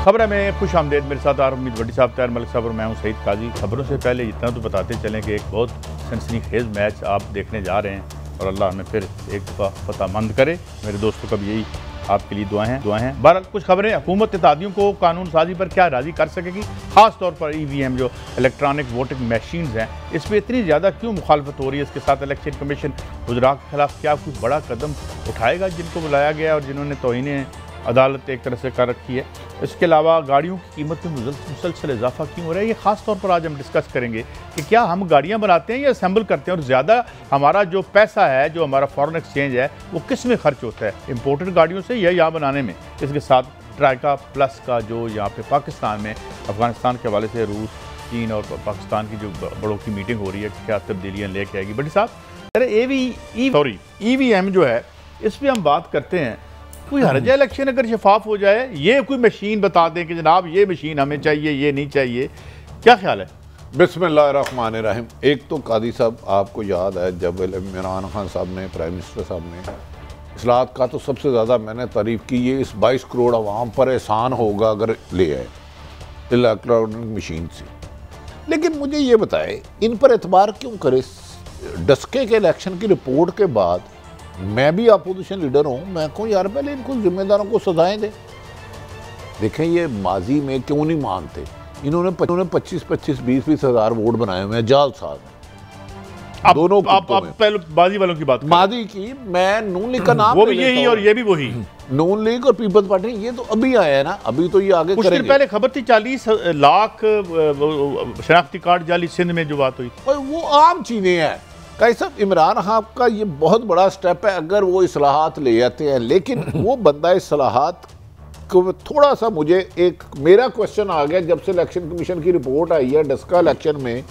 खबर है में खुश आमदेद। मेरे साथ आरमीद भट्टी साहब, तैयार मलिक साहब और मैं हूं सईद काजी। खबरों से पहले इतना तो बताते चलें कि एक बहुत सनसनीखेज मैच आप देखने जा रहे हैं और अल्लाह हमें फिर एक दफ़ा फतहमंद करे। मेरे दोस्तों का भी यही आपके लिए दुआएं हैं। बहरहाल कुछ खबरें, हुकूमत इत्तेहादियों को कानून साजी पर क्या राज़ी कर सकेगी, ख़ास तौर पर EVM जो इलेक्ट्रॉनिक वोटिंग मशीन हैं, इस पर इतनी ज़्यादा क्यों मुखालफत हो रही है। इसके साथ इलेक्शन कमीशन गुजरात के खिलाफ क्या कुछ बड़ा कदम उठाएगा जिनको बुलाया गया और जिन्होंने तौहीन अदालत एक तरह से कर रखी है। इसके अलावा गाड़ियों की कीमत में मुसलसल इजाफा क्यों हो रहा है, ये ख़ास तौर पर आज हम डिस्कस करेंगे कि क्या हम गाड़ियाँ बनाते हैं या असेंबल करते हैं, और ज़्यादा हमारा जो पैसा है, जो हमारा फॉरेन एक्सचेंज है, वो किस में खर्च होता है, इंपोर्टेड गाड़ियों से या यहाँ बनाने में। इसके साथ ट्राइका प्लस का जो यहाँ पे पाकिस्तान में अफगानिस्तान के हवाले से रूस, चीन और पाकिस्तान की जो बड़ों की मीटिंग हो रही है, क्या तब्दीलियाँ लेके आएगी। बड़ी साहब अरे EVM जो है, इस पर हम बात करते हैं। कोई हर्ज है इलेक्शन अगर शफाफ हो जाए, ये कोई मशीन बता दें कि जनाब ये मशीन हमें चाहिए, ये नहीं चाहिए, क्या ख्याल है? बिस्मिल्लाहिर्रहमानिर्रहीम। एक तो कादी साहब, आपको याद है जब इमरान खान साहब ने, प्राइम मिनिस्टर साहब ने इस्लाहत का, तो सबसे ज़्यादा मैंने तारीफ़ की, ये इस 22 करोड़ आवाम पर एहसान होगा अगर ले आए इलेक्ट्रॉनिक मशीन से। लेकिन मुझे ये बताए, इन पर एतबार क्यों करे? डस्के के इलेक्शन की रिपोर्ट के बाद मैं भी अपोजिशन लीडर हूँ, मैं कहूँ यार पहले इनको जिम्मेदारों को सजाएं दें। देखें ये माजी में क्यों नहीं मानते, इन्होंने 25-25, 20-20 हज़ार वोट बनाए हुए हैं जाल साहब दोनों। आप पहले बाजी वालों की बात, माजी की, मैं नून लीग का नाम वो भी यही और ये भी वही, नून लीग और पीपल्स पार्टी, ये तो अभी आया है ना, अभी तो ये आगे कुछ दिन पहले खबर थी 40 लाख शनाख्ती कार्ड जाली सिंध में जो बात हुई, और वो आम चीजें हैं। कैसा इमरान खान का ये बहुत बड़ा स्टेप है अगर वो इस्लाहात ले आते हैं, लेकिन वो बंदा इस्लाहात को थोड़ा सा, मुझे एक मेरा क्वेश्चन आ गया जब से इलेक्शन कमीशन की रिपोर्ट आई है डस्का इलेक्शन में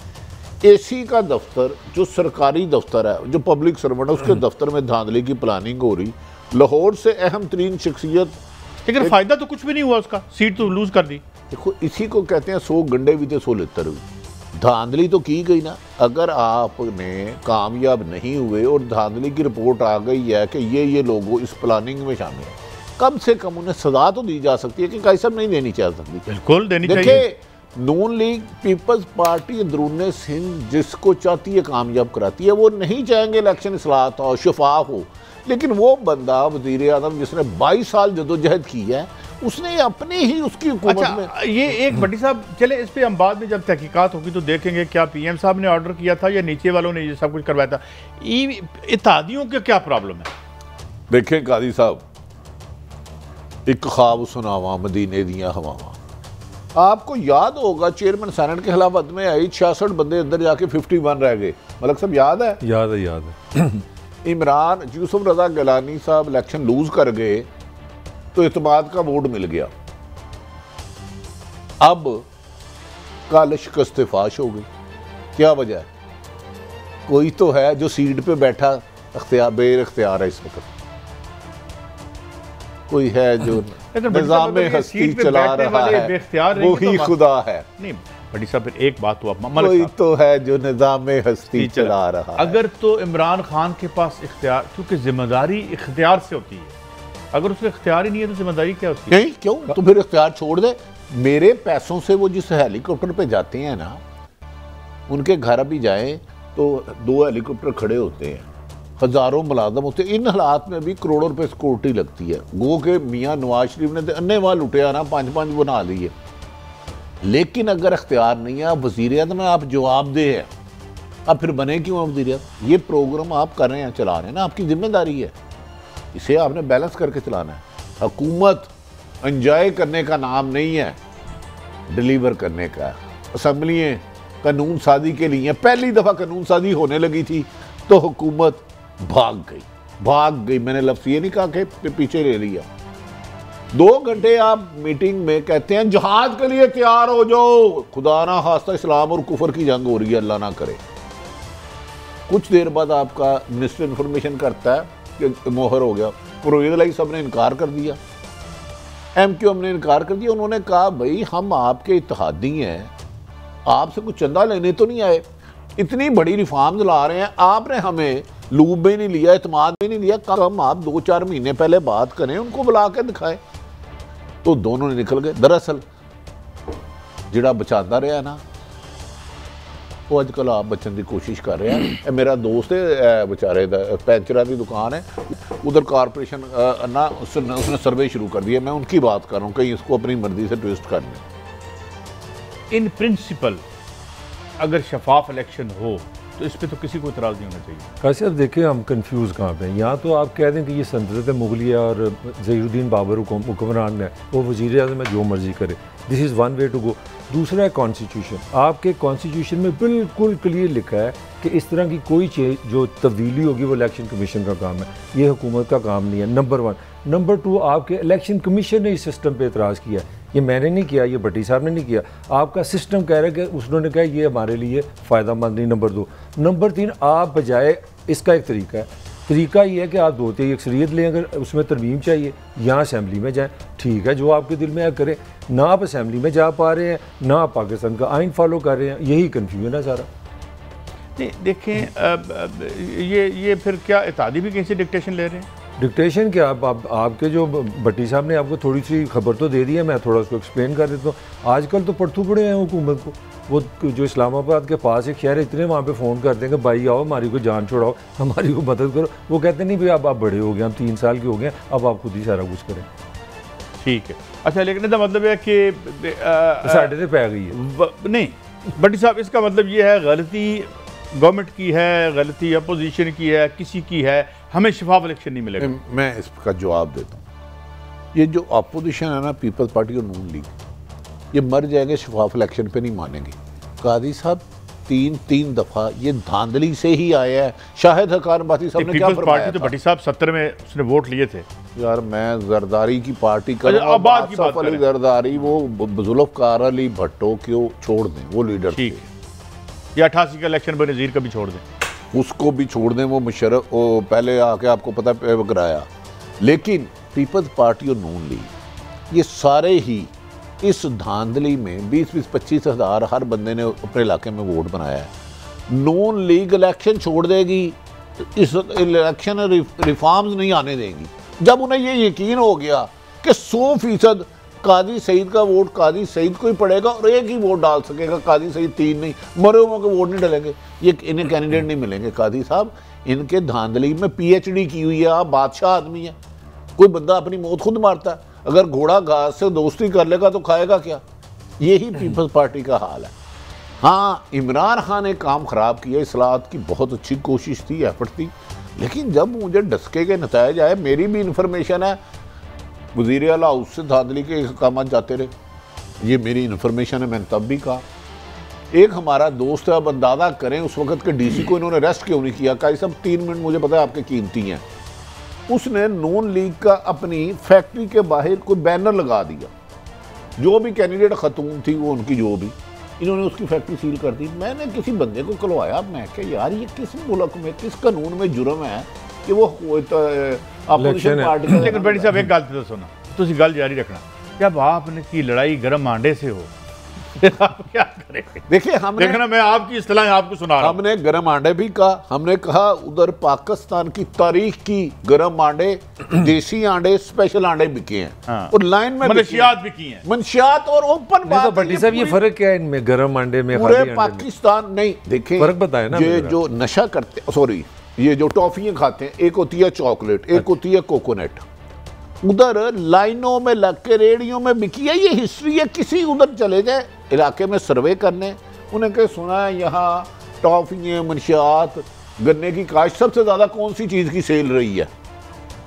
AC का दफ्तर, जो सरकारी दफ्तर है, जो पब्लिक सर्वेंट है, उसके दफ्तर में धांधली की प्लानिंग हो रही। लाहौर से अहम तरीन शख्सियत, लेकिन फायदा तो कुछ भी नहीं हुआ, उसका सीट तो लूज कर दी। देखो इसी को कहते हैं 100 गंडे भी थे 100 लितर हुई। धांधली तो की गई ना। अगर आपने कामयाब नहीं हुए और धांधली की रिपोर्ट आ गई है कि ये लोगों इस प्लानिंग में शामिल है, कम से कम उन्हें सजा तो दी जा सकती है कि कैसे नहीं देनी चाह सकती। बिल्कुल देनी चाहिए। देखिए नून लीग पीपल्स पार्टी अंदरूने सिंध जिसको चाहती है कामयाब कराती है, वो नहीं चाहेंगे इलेक्शन इस्लाहत हो, शफाफ हो। लेकिन वो बंदा वज़ीर आज़म जिसने 22 साल जदोजहद की है, उसने अपनी ही उसकी हुकूमत में ये एक भट्टी साहब, चले इस पे हम बाद में जब तहकीकात होगी तो देखेंगे क्या PM साहब ने ऑर्डर किया था या नीचे वालों ने ये सब कुछ करवाया था। इत्तेहादियों के क्या प्रॉब्लम है? देखें कादी साहब, एक ख्वाब सुनावा मदीने दियां हवावां। आपको याद होगा चेयरमैन सेनेट के खिलाफ में आई, 66 बंदे अंदर जाके 51 रह गए। मलक साहब याद है? याद है। इमरान यूसुफ रजा गिलानी साहब इलेक्शन लूज कर गए तो इत्तेमाद का वोट मिल गया। अब कल शिकस्त फाश हो गई। क्या वजह है? कोई तो है जो सीट पे बैठा बेइख्तियार है इस वक्त, कोई है जो निज़ाम हस्ती चला रहा है, वो ही खुदा है। नहीं भट्टी साहब, फिर एक बात तो आप, कोई तो है जो निज़ाम हस्ती चला रहा है। अगर तो इमरान खान के पास इख्तियार, क्योंकि जिम्मेदारी इख्तियार से होती है, अगर उसको इख्तियार ही नहीं है तो जिम्मेदारी क्या होती है? नहीं, क्यों? तो फिर इख्तियार छोड़ दे। मेरे पैसों से वो जिस हेलीकॉप्टर पे जाते हैं ना, उनके घर अभी जाएं तो 2 हेलीकॉप्टर खड़े होते हैं, हजारों मुलाजम होते हैं। इन हालात में भी करोड़ों रुपए सिक्योरिटी लगती है। गो के मियाँ नवाज शरीफ ने अन्ने वहाँ लुटिया ना, 5-5 बना लिए। लेकिन अगर इख्तियार नहीं है, आप वज़ीर आज़म में आप जवाबदेह है, आप फिर बने क्यों वज़ीर आज़म? ये प्रोग्राम आप कर रहे हैं, चला रहे हैं ना, आपकी जिम्मेदारी है, इसे आपने बैलेंस करके चलाना है। हुकूमत एंजॉय करने का नाम नहीं है, डिलीवर करने का। असम्बलियाँ कानून साजी के लिए, पहली दफ़ा कानून साजी होने लगी थी तो हुकूमत भाग गई। मैंने लफ्ज़ ये नहीं कहा कि पीछे ले लिया। 2 घंटे आप मीटिंग में कहते हैं जहाद के लिए तैयार हो जाओ, खुदा ना खास्ता इस्लाम और कुफर की जंग हो रही है, अल्लाह ना करे। कुछ देर बाद आपका मिनिस्टर इंफॉर्मेशन करता है कि मोहर हो गया। परवेज़ इलाही साहब ने इनकार कर दिया, MQM ने इनकार कर दिया। उन्होंने कहा भाई हम आपके इत्तेहादी हैं, आपसे कुछ चंदा लेने तो नहीं आए, इतनी बड़ी रिफॉर्म्स ला रहे हैं, आपने हमें लूब में नहीं लिया, इत्मीनान में नहीं लिया। कम आप 2-4 महीने पहले बात करें, उनको बुला के दिखाएं। तो दोनों ने निकल गए। दरअसल जिहड़ा बचाता रहा ना वो अजकल आप बचने की कोशिश कर रहे हैं। मेरा दोस्त है बेचारे पैंचर की दुकान है, उधर कारपोरेशन ना उसने सर्वे शुरू कर दिया। मैं उनकी बात कर रहा हूँ, कहीं इसको अपनी मर्जी से ट्विस्ट कर लें। इन प्रिंसिपल अगर शफाफ इलेक्शन हो तो इस पे तो किसी को इतराज़ नहीं होना चाहिए। कासिफ देखिए हम कंफ्यूज कहाँ पे हैं। यहाँ तो आप कह दें कि ये सल्तनत मुगलिया और ज़हीरुद्दीन बाबर हुक्मरान है, वो वज़ीर आज़म है, जो मर्जी करे, this is one way to go. दूसरा है कॉन्स्टिट्यूशन। आपके कॉन्स्टिट्यूशन में बिल्कुल क्लियर लिखा है कि इस तरह की कोई चीज़ जो तब्दीली होगी वो इलेक्शन कमीशन का काम है, ये हुकूमत का काम नहीं है, नंबर 1। नंबर 2, आपके इलेक्शन कमीशन ने इस सिस्टम पे एतराज़ किया है, ये मैंने नहीं किया, ये भट्टी साहब ने नहीं किया, आपका सिस्टम कह रहा है कि उन्होंने कहा ये हमारे लिए फ़ायदेमंद नहीं। नंबर 2। नंबर 3, आप बजाय इसका एक तरीका ये है कि आप 2/3 अक्सरियत लें, अगर उसमें तरमीम चाहिए यहाँ असेंबली में जाएँ, ठीक है, जो आपके दिल में है करें। ना आप असेंबली में जा पा रहे हैं, ना आप पाकिस्तान का आइन फॉलो कर रहे हैं, यही कन्फ्यूजन है सारा। नहीं देखें, ये फिर क्या इत्तेहादी भी कहीं से डिक्टेशन ले रहे हैं? डिक्टेशन क्या, आपके जो भट्टी साहब ने आपको थोड़ी सी खबर तो दे दी है, मैं थोड़ा उसको एक्सप्लेन कर देता हूँ। आजकल तो पड़थू पड़े हैं हुकूमत को। वो जो इस्लामाबाद के पास एक शहर है, इतने वहाँ पे फ़ोन कर देंगे, भाई आओ हमारी को जान छोड़ाओ, हमारी को मदद करो। वो कहते नहीं भाई अब आप बड़े हो गए, हम 3 साल के हो गए, अब आप खुद ही सारा कुछ करें। ठीक है, अच्छा, लेकिन इसका मतलब है कि साढ़े से पै गई है। नहीं भट्टी साहब, इसका मतलब ये है गलती गवर्नमेंट की है, गलती अपोजिशन की है, किसी की है, हमें शफाफ इलेक्शन नहीं मिलेगा। मैं इसका जवाब देता हूँ। ये जो अपोजिशन है ना, पीपल्स पार्टी और नून लीग, ये मर जाएंगे, शफाफ इलेक्शन पे नहीं मानेंगे। कादी साहब तीन दफ़ा ये धांधली से ही आया है। शाहिद हकान बाती साहब ने क्या फरमाया पार्टी तो भट्टी साहब 70 में उसने वोट लिए थे। यार मैं जरदारी की पार्टी कर रहा हूं, जरदारी वो जुल्फ़कार अली भट्टो क्यों छोड़ दें, वो लीडर थे। या 88 का इलेक्शन बेनज़ीर का भी छोड़ दें, उसको भी छोड़ दें, वो मुशर्रफ वो पहले आके आपको पता कराया। लेकिन पीपल्स पार्टी और नून लीग ये सारे ही इस धांधली में 20-25 हज़ार हर बंदे ने अपने इलाके में वोट बनाया है। नून लीग इलेक्शन छोड़ देगी, इस इलेक्शन रिफॉर्म्स नहीं आने देगी। जब उन्हें ये यकीन हो गया कि 100% काजी सईद का वोट काजी सईद को ही पड़ेगा और एक ही वोट डाल सकेगा, काजी सईद 3 नहीं, मरे हुए के वोट नहीं डलेंगे, ये इन्हें कैंडिडेट नहीं मिलेंगे। काजी साहब इनके धांधली में PhD की हुई है, आप बादशाह आदमी है। कोई बंदा अपनी मौत खुद मारता है, अगर घोड़ा घास से दोस्ती कर लेगा तो खाएगा क्या? यही पीपल्स पार्टी का हाल है। हाँ, इमरान खान ने काम ख़राब किया, इस्लाहत की बहुत अच्छी कोशिश थी, एफर्ट थी, लेकिन जब मुझे डस्के के नतायज आए, मेरी भी इंफॉर्मेशन है वज़ीर आला हाउस से धांधली के काम जाते रहे, ये मेरी इंफॉर्मेशन है, मैंने तब भी कहा। एक हमारा दोस्त है, अब अंदाज़ा करें उस वक्त के DC को इन्होंने अरेस्ट क्यों नहीं किया। काई सब 3 मिनट मुझे पता है आपके कीमती हैं। उसने नून लीग का अपनी फैक्ट्री के बाहर कोई बैनर लगा दिया, जो भी कैंडिडेट खतून थी वो उनकी, जो भी, इन्होंने उसकी फैक्ट्री सील कर दी। मैंने किसी बंदे को खुलवाया, मैं क्या यार ये किस मुल्क में किस कानून में जुर्म है कि वो अपोजिशन पार्टी। लेकिन बड़ी साहब एक गल तो सुना, तुसी गल जारी रखना, जब आपने की लड़ाई गर्म आंडे से हो आप क्या करेंगे? देखिए हमने देखना, मैं आपकी इस्तिलाह आपको सुना रहा हूं। हमने गरम आंडे भी कहा, हमने कहा उधर पाकिस्तान की तारीख की गरम आंडे, देसी आंडे, स्पेशल आंडे बिके हैं। हाँ। और लाइन में मनशियात बिकी हैं, मनशियात और ओपन बात। भट्टी साहब ये फर्क क्या है इनमें, गरम अंडे में? पूरे पाकिस्तान नहीं, देखें फर्क बताए ना। ये जो नशा करते, सॉरी, ये जो टॉफियां खाते हैं, एक होती है चॉकलेट, एक होती है कोकोनट, उधर लाइनों में लग के रेडियो में बिकी है। ये हिस्ट्री है, किसी उधर चले जाए इलाके में सर्वे करने, उन्हें कहीं सुना है यहाँ टॉफियाँ, मनशियात, गन्ने की काश्त सबसे ज़्यादा कौन सी चीज़ की सेल रही है,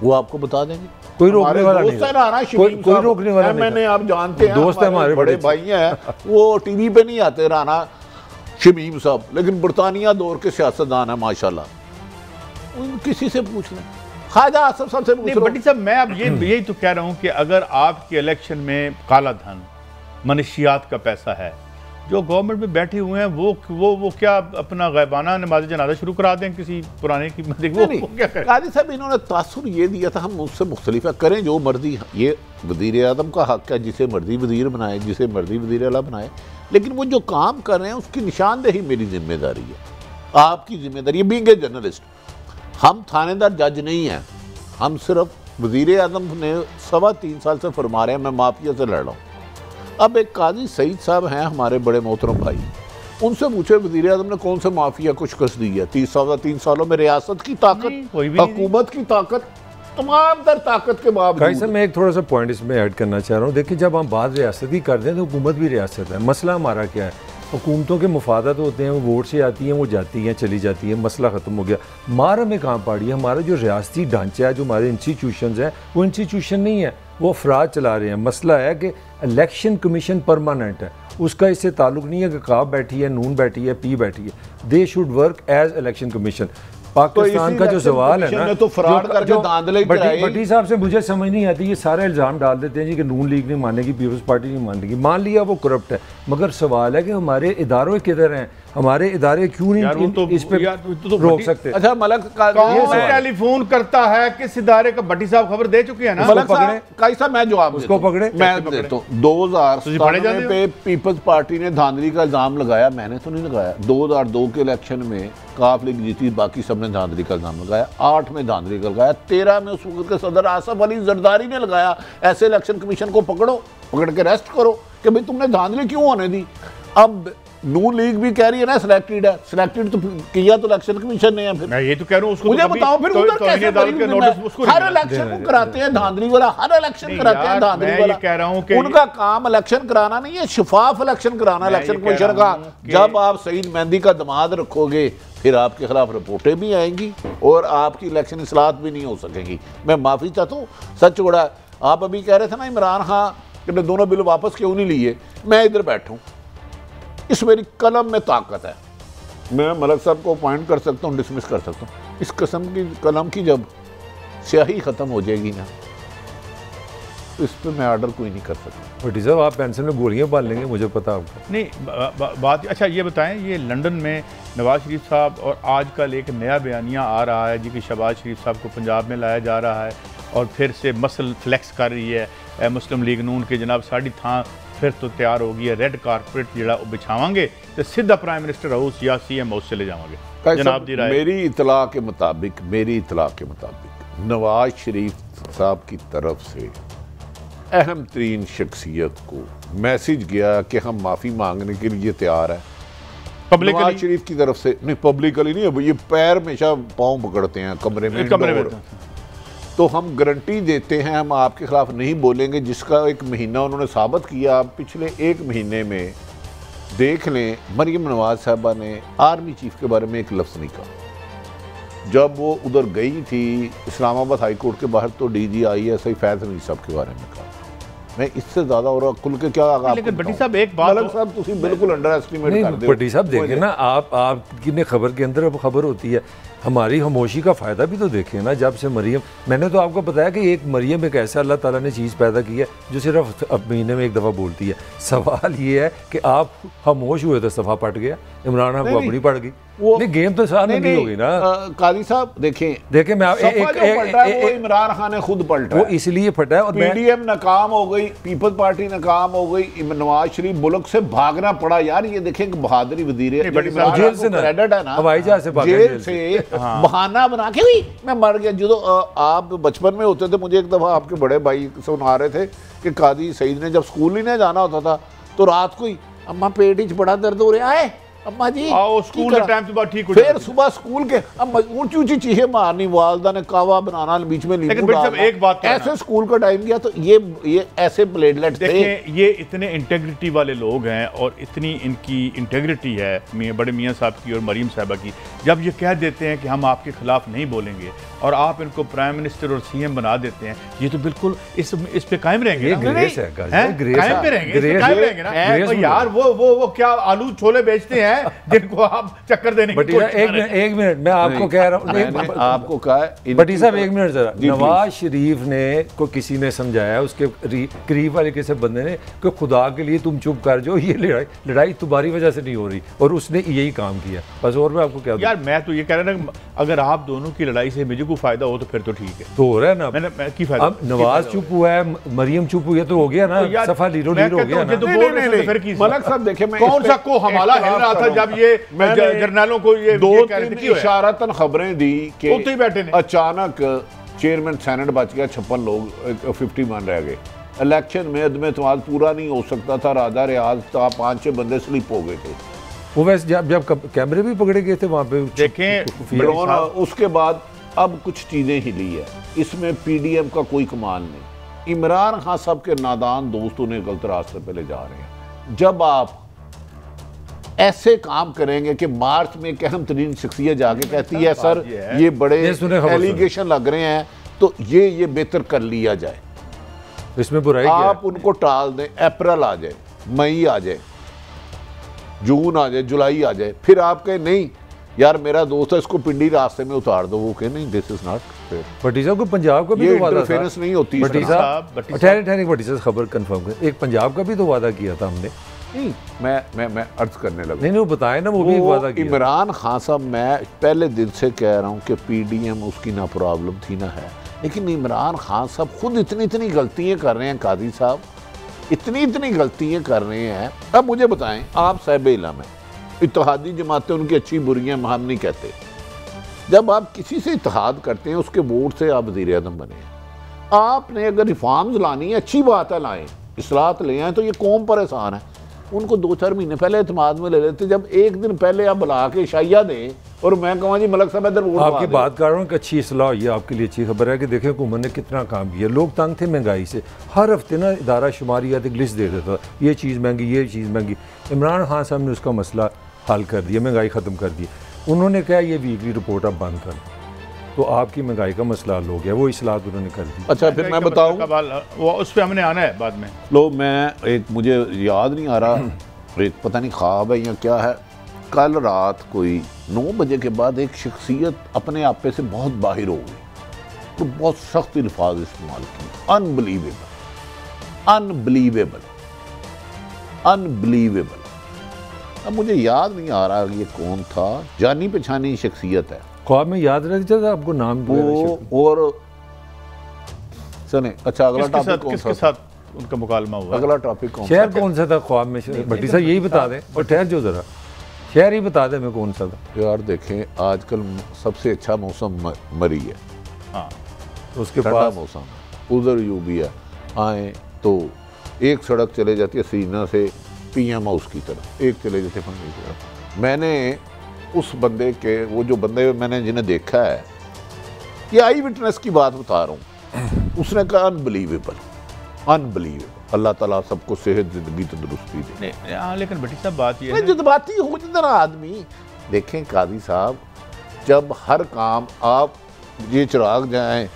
वो आपको बता देंगे। कोई रोकने वाला नहीं, कोई रोकने वाला नहीं। मैंने आप जानते हैं, दोस्त है हमारे, बड़े भाई हैं, वो टीवी पे नहीं आते, राना शमीम साहब, लेकिन बरतानिया दौर के सियासतदान है माशाल्लाह, किसी से पूछ लें, ख्वाजा आसफ साहब से पूछ लो। बट्टी साहब मैं अब यही तो कह रहा हूँ कि अगर आपके इलेक्शन में काला धन, मनशियात का पैसा है, जो गवर्नमेंट में बैठे हुए हैं वो क्या अपना गैबाना नमाज जनाजा शुरू करा दें किसी पुराने की मदद? वो क्या करें? काजी साहब इन्होंने तासुर ये दिया था, हम उससे मुख्तलिफ है, करें जो मर्जी, ये वज़ीर आज़म का हक है, जिसे मर्जी वज़ीर बनाए, जिसे मर्जी वज़ीर आला बनाए, लेकिन वो जो काम कर रहे हैं उसकी निशानदेही मेरी जिम्मेदारी है, आपकी जिम्मेदारी है। बीइंग ए जर्नलिस्ट, हम थानेदार जज नहीं हैं, हम सिर्फ वज़ीर आज़म ने 3.25 साल से फरमा रहे हैं मैं माफिया से लड़ रहा हूँ। अब एक काजी सईद साहब हैं हमारे बड़े मोहतरम भाई, उनसे पूछे वज़ीर आज़म ने कौन से माफिया को शिकस्त दी है 3 सालों में? रियासत की ताकत, हुकूमत की ताकत, तमाम तर ताकत के बावजूद। मैं एक थोड़ा सा पॉइंट इसमें ऐड करना चाह रहा हूँ। देखिए, जब हम बात रियासत की करते हैं तो हुकूमत भी रियासत है। मसला हमारा क्या है, हुकूमतों के मुफादत होते हैं, वो वोट से आती हैं, वो जाती हैं, चली जाती हैं, मसला ख़त्म हो गया। मार हमें कहाँ पड़ी है? हमारा जो रियासती ढांचा है, जो हमारे इंस्टीट्यूशंस हैं, वो इंस्टीट्यूशन नहीं है, वो अफराद चला रहे हैं। मसला है कि इलेक्शन कमीशन परमानेंट है, उसका इससे ताल्लुक नहीं है कि काब बैठी है, नून बैठी है, पी बैठी है। They should work as election commission. Pakistan का जो सवाल है ना, तो फ्रॉड करके धांधली कराई। भट्टी साहब से मुझे समझ नहीं आती, ये सारे इल्ज़ाम डाल देते हैं जी कि नून लीग नहीं मानेगी, पीपल्स पार्टी नहीं मानेगी। मान लिया वो करप्ट है, मगर सवाल है कि हमारे इदारों किधर हैं, हमारे इदारे क्यों नहीं इस पे रोक सकते? अच्छा, मलक टेलीफोन करता है किस इदारे का? भट्टी साहब खबर दे चुके हैं ना। मलक साहब मैं जवाब उसको पकड़े, मैं देता हूं। 2017 पे पीपल्स पार्टी ने धांधली का इल्जाम लगाया, मैंने तो नहीं लगाया। 2002 के इलेक्शन में काफ लीग जीती, बाकी सबने धांधली का इल्जाम लगाया। 8 में धांधली का लगाया, 13 में उस वक्त के सदर आसफ अली जरदारी ने लगाया। ऐसे इलेक्शन कमीशन को पकड़ो, पकड़ के अरेस्ट करो कि भाई तुमने धांधली क्यों होने दी। अब नून लीग भी कह रही है ना सिलेक्टेड है, सिलेक्टेड तो किया तो इलेक्शन कमीशन ने है। फिर मैं ये तो कह रहा हूं, उसको मुझे बताओ फिर उधर कैसे हर इलेक्शन को कराते हैं धांधली वाला, हर इलेक्शन कराते हैं धांधली वाला। कह रहा हूं कि उनका काम इलेक्शन कराना नहीं है, शफाफ इलेक्शन कराना इलेक्शन कमीशन का। जब आप सईद मेहंदी का दमाद रखोगे फिर आपके खिलाफ रिपोर्टें भी आएंगी और आपकी इलेक्शन इस्लाहत भी नहीं हो सकेगी। मैं माफ़ी चाहता हूँ, सच बड़ा। आप अभी कह रहे थे ना इमरान खान ने दोनों बिल वापस क्यों नहीं लिए। मैं इधर बैठूँ, इस मेरी कलम में ताकत है, मैं मलक साहब को अपॉइंट कर सकता हूँ, डिसमिस कर सकता हूँ। इस किस्म की कलम की जब स्याही ख़त्म हो जाएगी ना, तो इस पर मैं ऑर्डर कोई नहीं कर सकता। भट्टी साहब, आप पेंसिल में गोलियां बांध लेंगे, मुझे पता आपको नहीं। बात अच्छा ये बताएं, ये लंदन में नवाज शरीफ साहब और आजकल एक नया बयानिया आ रहा है जी कि शहबाज शरीफ साहब को पंजाब में लाया जा रहा है और फिर से मसल फ्लैक्स कर रही है मुस्लिम लीग नून के जनाब साड़ी थां फिर तो तैयार हो गई है, रेड कारपेट जरा बिछावांगे तो सीधा प्राइम मिनिस्टर हाउस या CM हाउस चले जावांगे। जनाब दी राय। मेरी इतला के मुताबिक नवाज शरीफ साहब की तरफ से अहम तरीन शख्सियत को मैसेज गया कि हम माफ़ी मांगने के लिए तैयार है। नवाज शरीफ की तरफ से नहीं, पब्लिकली नहीं है, ये पैर हमेशा पाँव पकड़ते हैं कमरे में। तो हम गारंटी देते हैं हम आपके खिलाफ नहीं बोलेंगे, जिसका 1 महीना उन्होंने साबित किया। पिछले 1 महीने में देख लें, मरीम नवाज साहबा ने आर्मी चीफ के बारे में एक लफ्ज़ नहीं कहा। जब वो उधर गई थी इस्लामाबाद हाई कोर्ट के बाहर, तो DG ISI फैज़ अली साहब के बारे में कहा। मैं इससे ज़्यादा और खुल के क्या आगा। लेकिन भट्टी साहब एक बात, मलक साहब तुम बिल्कुल अंडर एस्टिमेट कर दे। भट्टी साहब देखें ना, आपकी ने खबर के अंदर अब खबर होती है, हमारी खामोशी का फ़ायदा भी तो देखें ना। जब से मरियम, मैंने तो आपको बताया कि एक मरियम एक ऐसा अल्लाह ताला ने चीज़ पैदा की है जो सिर्फ अब महीने में 1 दफ़ा बोलती है। सवाल ये है कि आप खामोश हुए तो सफ़ा पट गया, इमरान खान को अपनी पड़ गई। नहीं, गेम तो साथ में हो गई ना। काजी साहब देखें मैं वो इमरान खान ने खुद पलटा, वो इसलिए फटा है। और PDM नाकाम हो गई, पीपल्स पार्टी नाकाम हो गई, नवाज शरीफ मुल्क से भागना पड़ा। यार ये देखें बहादुरी वजीर जेल से क्रेडिट है ना, हवाई जहाज से जेल से बहाना बना के भी मैं मर गया। जो आप बचपन में होते थे, मुझे एक दफ़ा आपके बड़े भाई सुना रहे थे कि काजी सईद ने जब स्कूल ही नहीं जाना होता था तो रात को ही अम्मा पेट ही बड़ा दर्द हो रहा है, अम्मा जी आओ स्कूल के टाइम तो ठीक हो जाती। फिर सुबह स्कूल के ऊंची ऊंची चीजें मारनी, वालदा ने कावा बनाना, बीच में नींबू डालना। एक बात ऐसे स्कूल का टाइम गया तो ये ऐसे प्लेटलेट थे। ये इतने इंटेग्रिटी वाले लोग हैं और इतनी इनकी इंटेग्रिटी है बड़े मियाँ साहब की और मरीम साहबा की, जब ये कह देते हैं कि हम आपके खिलाफ नहीं बोलेंगे और आप इनको प्राइम मिनिस्टर और CM बना देते हैं, ये तो बिल्कुल इस पे कायम रहेंगे। कायम पे रहेंगे ना यार। वो क्या आलू छोले बेचते हैं जिनको आप चक्कर देने की कोशिश कर रहे हैं। एक मिनट मैं आपको कह रहा हूँ, आपको कहा भट्टी साहब 1 मिनट जरा। नवाज शरीफ ने को किसी ने समझाया, उसके करीब वाले किसी बंदे ने, कि खुदा के लिए तुम चुप कर जाओ, ये लड़ाई तुम्हारी वजह से नहीं हो रही, और उसने यही काम किया बस। और मैं आपको क्या यार, मैं तो ये कह रहा ना, अगर आप दोनों की लड़ाई से मुझे को फायदा हो तो फिर तो ठीक है, तो हो रहा है ना। मैं की फायदा, अब नवाज चुप हुआ है, मरियम चुप हुई है, तो हो गया ना, सफा लीरो हो गया ना। मलक साहब देखे, कौन सा को हमारा हिल रहा था जब ये जर्नलों को ये 2-3 इशारतन खबरें दी कि बैठे अचानक चेयरमैन सैनेट बच गया, 56 लोग 51 रह गए। इलेक्शन में अदम एतमाद पूरा नहीं हो सकता था, राजा रियाज था, 5-6 बंदे स्लिप हो गए थे। वो वैसे जब कैमरे भी पकड़े गए थे वहाँ पे देखें ड्रोन, उसके बाद अब कुछ चीज़ें हिली है, इसमें PDM का कोई कमाल नहीं। इमरान खान साहब के नादान दोस्त उन्हें गलत रास्ते पे ले जा रहे हैं। जब आप ऐसे काम करेंगे कि मार्च में एक अहम तरीन शख्सियत जाके कहती है सर ये बड़े एलिगेशन लग रहे हैं, तो ये बेहतर कर लिया जाए, इसमें बुराई आप उनको टाल दें, अप्रैल आ जाए, मई आ जाए, जून आ जाए, जुलाई आ जाए, फिर आप कहें नहीं यार मेरा दोस्त है इसको पिंडी रास्ते में उतार दो, वो कहे नहीं दिस इज नॉट फेयर। भट्टी साहब को पंजाब का भी तो वादा था, नहीं होती भट्टी साहब ठहरे भट्टी साहब खबर कंफर्म कर, एक पंजाब का भी तो वादा किया था हमने। नहीं मैं अर्ज करने लगा, नहीं वो बताए ना, वो भी एक वादा किया। इमरान खान साहब, मैं पहले दिन से कह रहा हूँ कि PDM उसकी ना प्रॉब्लम थी ना है, लेकिन इमरान खान साहब खुद इतनी गलतियाँ कर रहे हैं, कादी साहब इतनी गलतियाँ कर रहे हैं। अब मुझे बताएं, आप साहिब इल्म हैं, इत्तेहादी जमातें उनकी अच्छी बुरियाँ हम नहीं कहते, जब आप किसी से इत्तेहाद करते हैं उसके वोट से आप वज़ीर आज़म बने हैं, आपने अगर रिफॉर्म्स लानी है अच्छी बात है, लाएँ, इस्लाहत ले आएँ, तो ये कौम परेशान है, उनको 2-4 महीने पहले एतमाद में ले लेते। जब एक दिन पहले आप बुला के शाइया दें और मैं कहूँ जी मलक साहब इधर वोट आपकी बात कर रहा हूँ कि अच्छी इस्लाह ये आपके लिए अच्छी खबर है कि देखें हुकूमत ने कितना काम किया। लोग तंग थे महंगाई से, हर हफ्ते ना इदारा शुमारियात एक लिस्ट दे देता था, ये चीज़ महंगी, ये चीज़ महंगी। इमरान खान साहब ने उसका मसला हल कर दिया, महंगाई ख़त्म कर दी। उन्होंने कहा ये वीकली रिपोर्ट अब बंद कर, तो आपकी महंगाई का मसला हल हो गया, वो इस्लाहत उन्होंने कर दी। अच्छा फिर मैं बताऊँ, वो उस पर हमने आना है बाद में। लो मैं एक, मुझे याद नहीं आ रहा, एक पता नहीं ख्वाब है या क्या है, कल रात कोई 9 बजे के बाद एक शख्सियत अपने आपे से बहुत बाहर हो गई, तो बहुत सख्त अल्फाज इस्तेमाल किए, अनबिलीवेबल। अब मुझे याद नहीं आ रहा ये कौन था, जानी पहचानी शख्सियत है, ख्वाब में याद रहता था आपको नाम वो। और सुने, अच्छा अगला टॉपिक कौन सा साथ उनका मुकालमा हुआ, अगला टॉपिक कौन, शहर कौन सा था ख्वाब में? भट्टी साहब यही बता दें, और ठहर जो जरा शहर ही बता दें मैं कौन सा था। यार देखें आजकल सबसे अच्छा मौसम मरी है, हाँ उसके पास मौसम उधर यू भी है, आए तो एक सड़क चले जाती है सीना से PM हाउस की तरफ, एक चले जाते फंगी की तरफ। मैंने उस बंदे के, वो जो बंदे मैंने जिन्हें देखा है, ये आई विटनेस की बात बता रहा हूँ, उसने कहा अनबिलीवेबल। अल्लाह ताला सबको सेहत, जिंदगी, तंदुरुस्ती दे। हाँ लेकिन भट्टी साहब बात ये है, जज्बाती हो जितना आदमी। देखें कादी साहब, जब हर काम आप ये चिराग जाएं,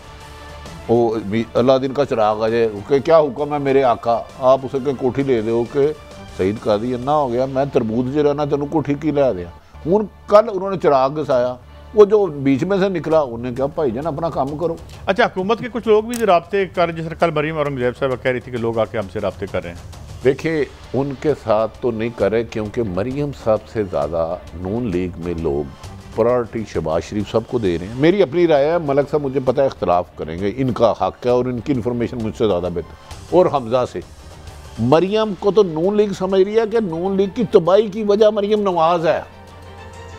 वो अल्लादीन का चिराग आ जाए कि क्या हुक्म है मेरे आका, आप उसे कहीं कोठी ले दो कि सईद कादी इन्ना हो गया, मैं तरबूज जो रहना तेन कोठी की ला दिया। हूँ कल उन्होंने चिराग घसाया, वो जो बीच में से निकला उन्होंने कहा भाईजान अपना काम करो। अच्छा हुकूमत के कुछ लोग भी राब्ते कर, जैसे कल मरीम औरंगजेब साहब कह रही थी कि लोग आके हमसे राब्ते कर रहे हैं। देखिए उनके साथ तो नहीं करे, क्योंकि मरीम साहब से ज़्यादा नून लीग में लोग प्रायोरिटी शहबाज शरीफ साहब को दे रहे हैं। मेरी अपनी राय है, मलक साहब मुझे पता है इख्तलाफ करेंगे, इनका हक है और इनकी इन्फॉर्मेशन मुझसे ज़्यादा बेहतर। और हमजा से मरीम को तो नून लीग समझ रही है कि नून लीग की तबाही की वजह मरीम नवाज है।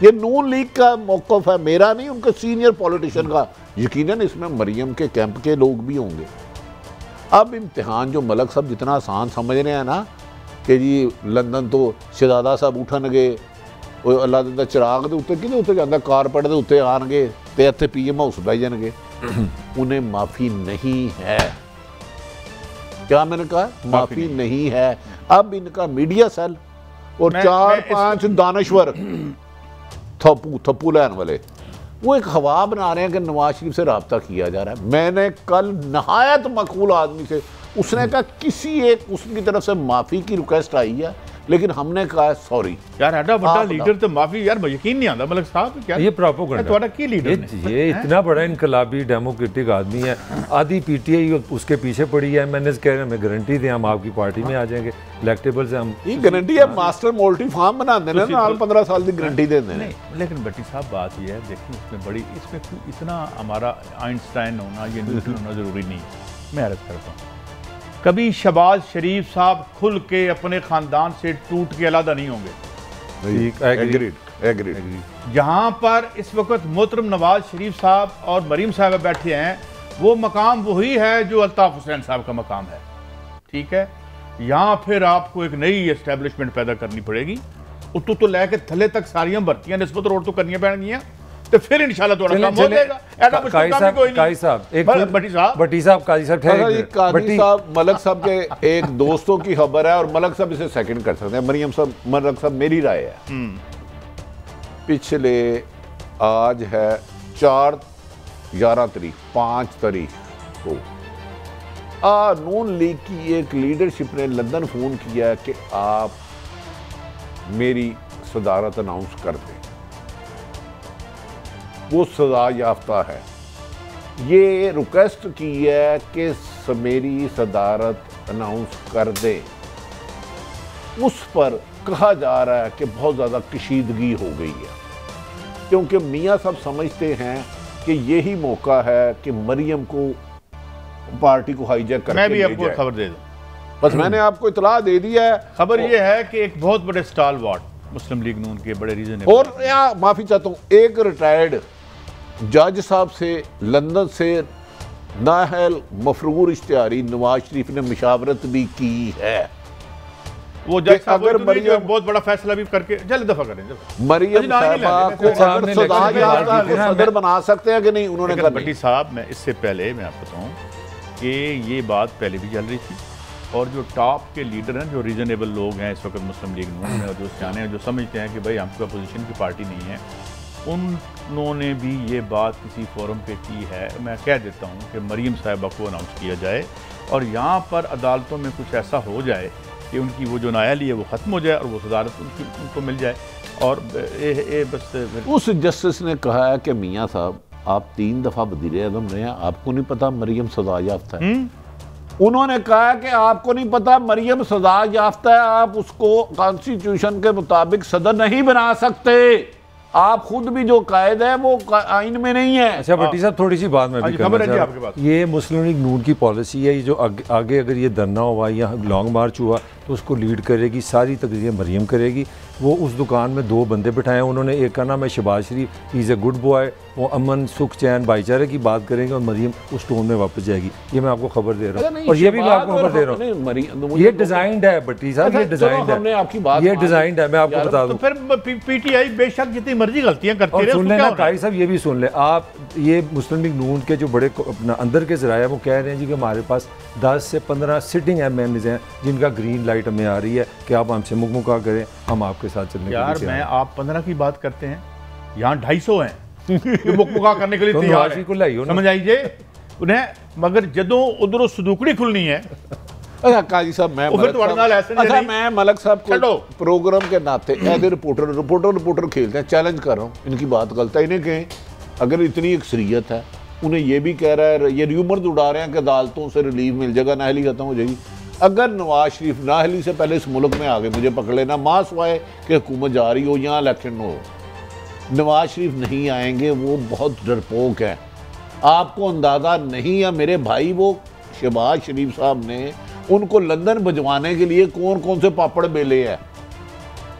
ये नून लीग का मौक़िफ़ है, मेरा नहीं, उनके सीनियर पॉलिटिशियन का। यकीनन इसमें मरीम के कैंप के लोग भी होंगे। अब इम्तिहान जो मलक साहब जितना आसान समझ रहे हैं ना कि जी लंदन तो शहजादा साहब उठनगे, अल्लाह दा चिराग के उत्ते कि उत्ते जाता कारपेट के उत्ते आएंगे तो इतने PM हाउस बह जाएंगे, उन्हें माफ़ी नहीं है। क्या मैंने कहा? माफ़ी नहीं है। अब इनका मीडिया सेल और 4-5 दानश्वर थप्पू लैन वाले, वो एक हवा बना रहे हैं कि नवाज शरीफ से रब्ता किया जा रहा है। मैंने कल नहायत मकबूल आदमी से, उसने कहा किसी एक उसकी तरफ से माफ़ी की रिक्वेस्ट आई है, लेकिन हमने कहा सॉरी यार, एडा बड़ा लीडर तो माफी यार यकीन नहीं आता मलक साहब क्या ये प्रोपेगेंडा की लीडर ये इतना बड़ा इनकलाबी डेमोक्रेटिक आदमी है, आधी PTI उसके पीछे पड़ी है। मैंने कह रहे हैं हमें गारंटी दें हम आपकी पार्टी में आ जाएंगे, इलेक्टेबल से हम ये गारंटी है, मास्टर मोल्टी फार्म बना देना ना, 15 साल की गारंटी दे देना। लेकिन भट्टी साहब बात ये है, देखिए इसमें बड़ी, इसमें इतना हमारा आइंस्टाइन होना, ये न्यूटन होना जरूरी नहीं। मैं अर्ज करता हूँ, कभी शहबाज शरीफ साहब खुल के अपने ख़ानदान से टूट के अलग नहीं होंगे। एग्रीड। जहाँ पर इस वक्त मोहतरम नवाज शरीफ साहब और मरीम साहब बैठे हैं, वो मकाम वही है जो अल्ताफ हुसैन साहब का मकाम है, ठीक है। यहाँ फिर आपको एक नई एस्टैब्लिशमेंट पैदा करनी पड़ेगी, उतो तो लैके थले तक सारियां भर्तियां निस्बत रोड तो करनी पैणगियां, तो फिर इंशाल्लाह थोड़ा काम हो जाएगा। ऐसा मुश्किल काम कोई नहीं। काजी साहब एक भट्टी साहब काजी साहब काजी साहब मलक साहब के एक दोस्तों की खबर है और मलक साहब इसे सेकंड कर सकते हैं। मरियम साहब, मलक साहब, मेरी राय है, पिछले आज है 4-11 तारीख 5 तारीख को नून लीग की एक लीडरशिप ने लंदन फोन किया कि आप मेरी सदारत अनाउंस कर दें। वो सजा याफ्ता है, ये रिक्वेस्ट की है कि मेरी सदारत अनाउंस कर दे। उस पर कहा जा रहा है कि बहुत ज़्यादा कशीदगी हो गई है, क्योंकि मियाँ साहब समझते हैं कि यही मौका है कि मरियम को पार्टी को हाईजैक करके मैं भी आपको खबर दे दूं, बस मैंने आपको इतला दे दिया है। खबर यह है कि एक बहुत बड़े स्टालवार्ड मुस्लिम लीग नून के बड़े रीजन, और या माफी चाहता हूं, एक रिटायर्ड जज साहब से लंदन से नाहल मफरूर इश्तिहारी नवाज शरीफ ने मुशावरत भी की है। वो जज साहब अगर मरियम बहुत बड़ा फैसला भी करके जल्द दफा करें, मरियम साहबा को अगर सदा सदर बना सकते हैं कि नहीं, उन्होंने कहा भट्टी साहब, मैं इससे पहले मैं आपको बताऊं कि ये बात पहले भी चल रही थी, और जो टॉप के लीडर हैं, जो रीजनेबल लोग हैं इस वक्त मुस्लिम लीग नून में, और जो सियाने हैं, जो समझते हैं कि भाई हमको अपोजिशन की पार्टी नहीं है, उन्होंने भी ये बात किसी फोरम पे की है। मैं कह देता हूँ कि मरियम साहिबा को अनाउंस किया जाए और यहाँ पर अदालतों में कुछ ऐसा हो जाए कि उनकी वो जो नायाली है वो ख़त्म हो जाए और वो सदारत उनको मिल जाए। और बस उस जस्टिस ने कहा है कि मियाँ साहब आप 3 दफ़ा वज़ीर-ए-आज़म रहे हैं, आपको नहीं पता मरियम सजा याफ्ता है। उन्होंने कहा कि आपको नहीं पता मरियम सजा याफ्ता है, आप उसको कॉन्स्टिट्यूशन के मुताबिक सदर नहीं बना सकते, आप खुद भी जो कायद है वो आइन में नहीं है। अच्छा भट्टी साहब, थोड़ी सी बात मैं भी करना चाह रहा हूं। ये मुस्लिम लीग नून की पॉलिसी है, ये जो आगे अगर ये धरना हुआ या लॉन्ग मार्च हुआ तो उसको लीड करेगी, सारी तकरीरें मरियम करेगी। वो उस दुकान में 2 बंदे बिठाए, उन्होंने एक का नाम है शहबाज शरीफ, इज़ ए गुड बॉय, वो अमन सुख चैन भाईचारे की बात करेंगे और मरियम उस टोन में वापस जाएगी। ये मैं आपको खबर दे रहा हूँ, और ये भी मैं आपको खबर दे रहा हूँ, ये डिजाइंड है भट्टी साहब, ये डिजाइंड है, आपकी बात ये डिजाइंड है, मैं आपको बता दूं। फिर पीटीआई बेशक जितनी मर्जी गलतियां करती रहे, सुन लेना काजी साहब, ये भी सुन ले आप, ये मुस्लिम लीग नून के जो बड़े अपना अंदर के जराया वो कह रहे हैं जी कि हमारे पास 10 से 15 सिटिंग MNs हैं जिनका ग्रीन लाइट हमें आ रही है कि आप हमसे मुकमुका करें, हम आपके साथ चलने के लिए यार। मैं आप 15 की बात करते हैं, यहाँ 250 हैं ये मुकमुका करने के लिए तैयार है, समझ आइए उन्हें, मगर जदों उधरों सदूकड़ी खुलनी है। अच्छा काजी साहब, मैं मलक साहब को प्रोग्राम के नाते एज ए रिपोर्टर खेलते हैं, चैलेंज कर रहा हूँ, इनकी बात गलत है, इन्हें कहें अगर इतनी अक्सरियत है, उन्हें ये भी कह रहा है, ये र्यूमर्स उड़ा रहे हैं कि अदालतों से रिलीफ मिल जाएगा, नाहली खत्म हो जाएगी। अगर नवाज शरीफ नाहली से पहले इस मुल्क में आगे मुझे पकड़ लेना, मां सवाए कि हुकूमत जा रही हो, यहाँ इलेक्शन हो, नवाज शरीफ नहीं आएंगे, वो बहुत डरपोक है, आपको अंदाज़ा नहीं है मेरे भाई। वो शहबाज शरीफ साहब ने उनको लंदन भिजवाने के लिए कौन कौन से पापड़ बेले हैं,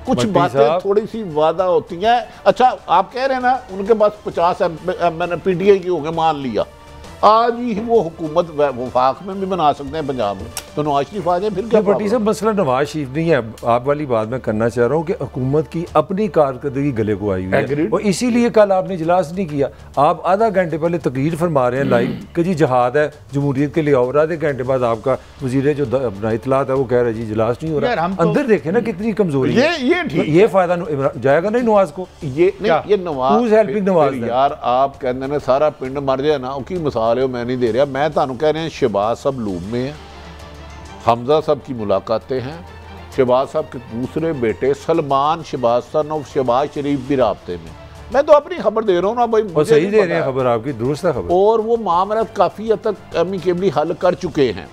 कुछ बातें थोड़ी सी वादा होती हैं। अच्छा आप कह रहे हैं ना उनके पास 50 PTI की होंगे, मान लिया, आज ही वो हुकूमत वफाक में भी बना सकते हैं पंजाब में, तो नवाज शरीफ आ जाए, फिर क्या भट्टी साहब मसला नवाज शरीफ नहीं है। आप वाली बात मैं करना चाह रहा हूँ कि हुकूमत की अपनी कारकर्दगी गले को आई हुई है, और इसीलिए कल आपने इजलास नहीं किया। आप आधा घंटे पहले तकरीर फरमा रहे हैं लाइव कि जी जहाद है जमहूरियत के लिए, और आधे घंटे बाद आपका वजीर जो अपना इतलात है वो कह रहा है जी इजलास नहीं हो रहा। अंदर देखे ना कितनी कमजोरी है, ये फायदा जाएगा नहीं नवाज को, ये नवाज हेल्पिंग नवाज यार। आप कहते हैं सारा पिंड मर जाए ना, उसकी मिसाल मैं नहीं दे रहा, मैं ਤੁਹਾਨੂੰ कह रहे हैं शहबाज साहब लूब में है, हमजा साहब की मुलाकातें हैं, शहबाज साहब के दूसरे बेटे सलमान शहबाज सन और शहबाज शरीफ भी राब्ते में, मैं तो अपनी खबर दे रहा हूँ ना भाई, और सही दे रहे हैं खबर, आपकी दुरुस्त है खबर, और वो मामला काफ़ी हद तक एमिकेबली हल कर चुके हैं,